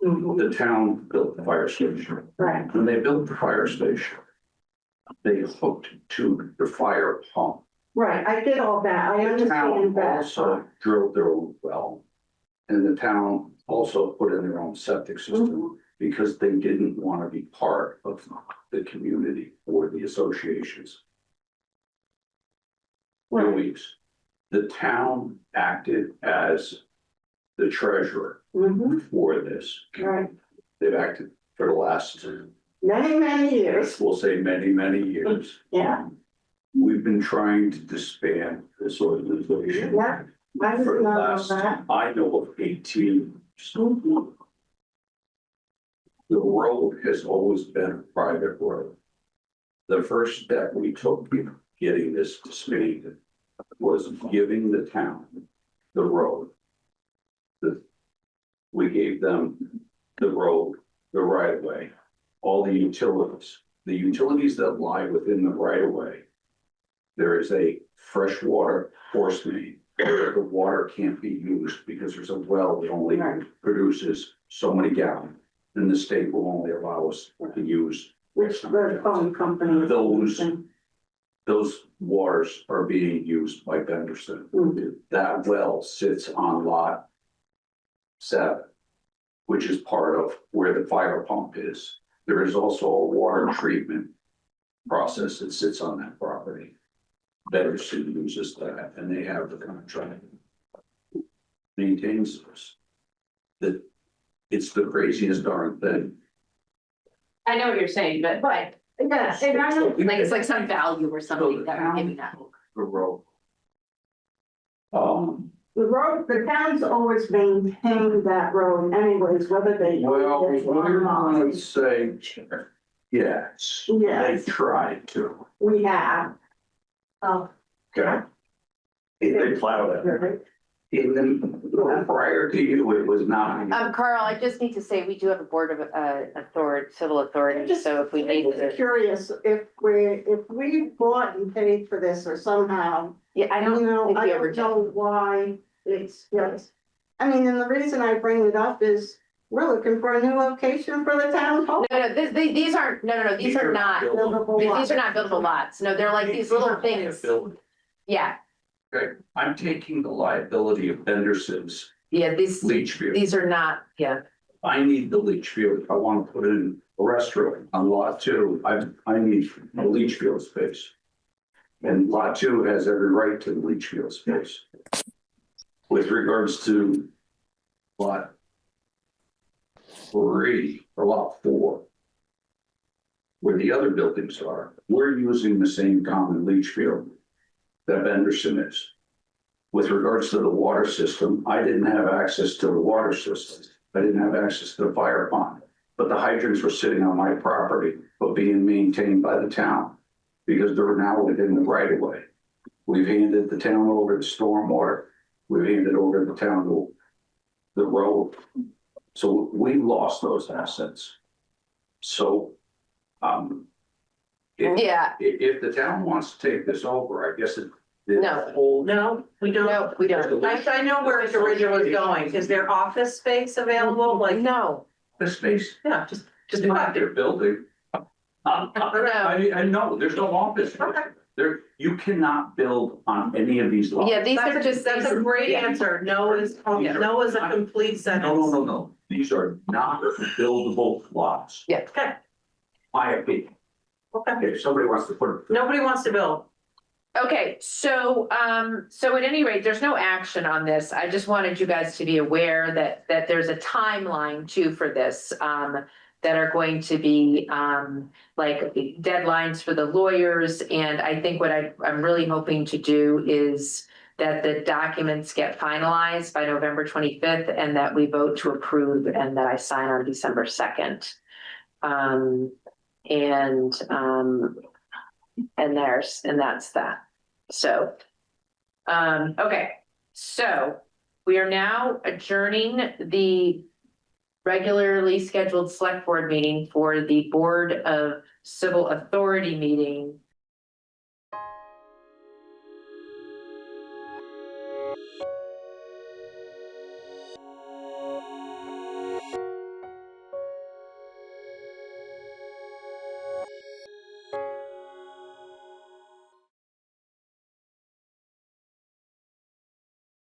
the town built the fire station. Right. When they built the fire station, they hooked to the fire pump Right, I did all that, I The town understand that. also drilled their own well. And the town also put in their own septic system because they didn't want to be part of the community or the associations. Louise, the town acted as the treasurer Mhm, for this. right, They've acted for the last, many years, we'll say many years. yeah, We've been trying to disband this organization. yeah, I For did the not know last, that. I know of 18. Mhm. The road has always been a private road. The first step we took in getting this disbanded was giving the town the road. We gave them the road, the right of way, all the utilities that lie within the right of way. There is a freshwater force main. The water can't be used because there's a well that only produces so many gallons. And the state will only allow us to use. Which the phone company. Those waters are being used by Benderson. Mhm. That well sits on lot 7, which is part of where the fire pump is. There is also a water treatment process that sits on that property. Benderson uses that, and they have the contract. Maintains this. That it's the craziest darn thing. I know what you're saying, but But, yeah, and I know, like, it's like some value or something that we're giving that. The road. the town's always maintained that road anyways, whether they. Well, own it or we're not. gonna say, yes, they Yes, tried to. we have. Oh. Okay. They plowed it. Even prior to you, it was not. Carl, I just need to say, we do have a board of, civil authority, so if we need I'm to, curious if we bought and paid for this or somehow, yeah, I you don't know, think I we ever don't did. know why it's just. I mean, and the reason I bring it up is we're looking for a new location for the town hall. No, these aren't, no, these are not, Buildable these lots. are not buildable lots. No, they're like these little things. Yeah, Okay, I'm taking the liability of Benderson's yeah, leach field. these are not, yeah. I need the leach field. I want to put in a restroom on lot 2. I need a leach field space. And lot 2 has every right to the leach field space. With regards to lot 3 or lot 4, where the other buildings are, we're using the same common leach field that Benderson is. With regards to the water system, I didn't have access to the water system. I didn't have access to the fire pond, but the hydrants were sitting on my property, but being maintained by the town because they're now within the right of way. We've handed the town over the stormwater. We've handed over the town the road. So we lost those assets. So, Yeah. if the town wants to take this over, I guess it. No. No, we don't. No, we don't. I know where it originally was going. Is there office space available? Like, No, The space, yeah, just. their building. I know, there's no office. Okay. There, you cannot build on any of these lots. yeah, these are just. That's a great yeah. answer. No is a complete sentence. No. These are not buildable lots. Yeah. Okay, My opinion. okay. If somebody wants to put it. Nobody wants to build. Okay, so at any rate, there's no action on this. I just wanted you guys to be aware that there's a timeline too for this, that are going to be, like deadlines for the lawyers. And I think what I'm really hoping to do is that the documents get finalized by November 25th and that we vote to approve and that I sign on December 2nd. And that's that. So, okay, so we are now adjourning the regularly scheduled select board meeting for the Board of Civil Authority meeting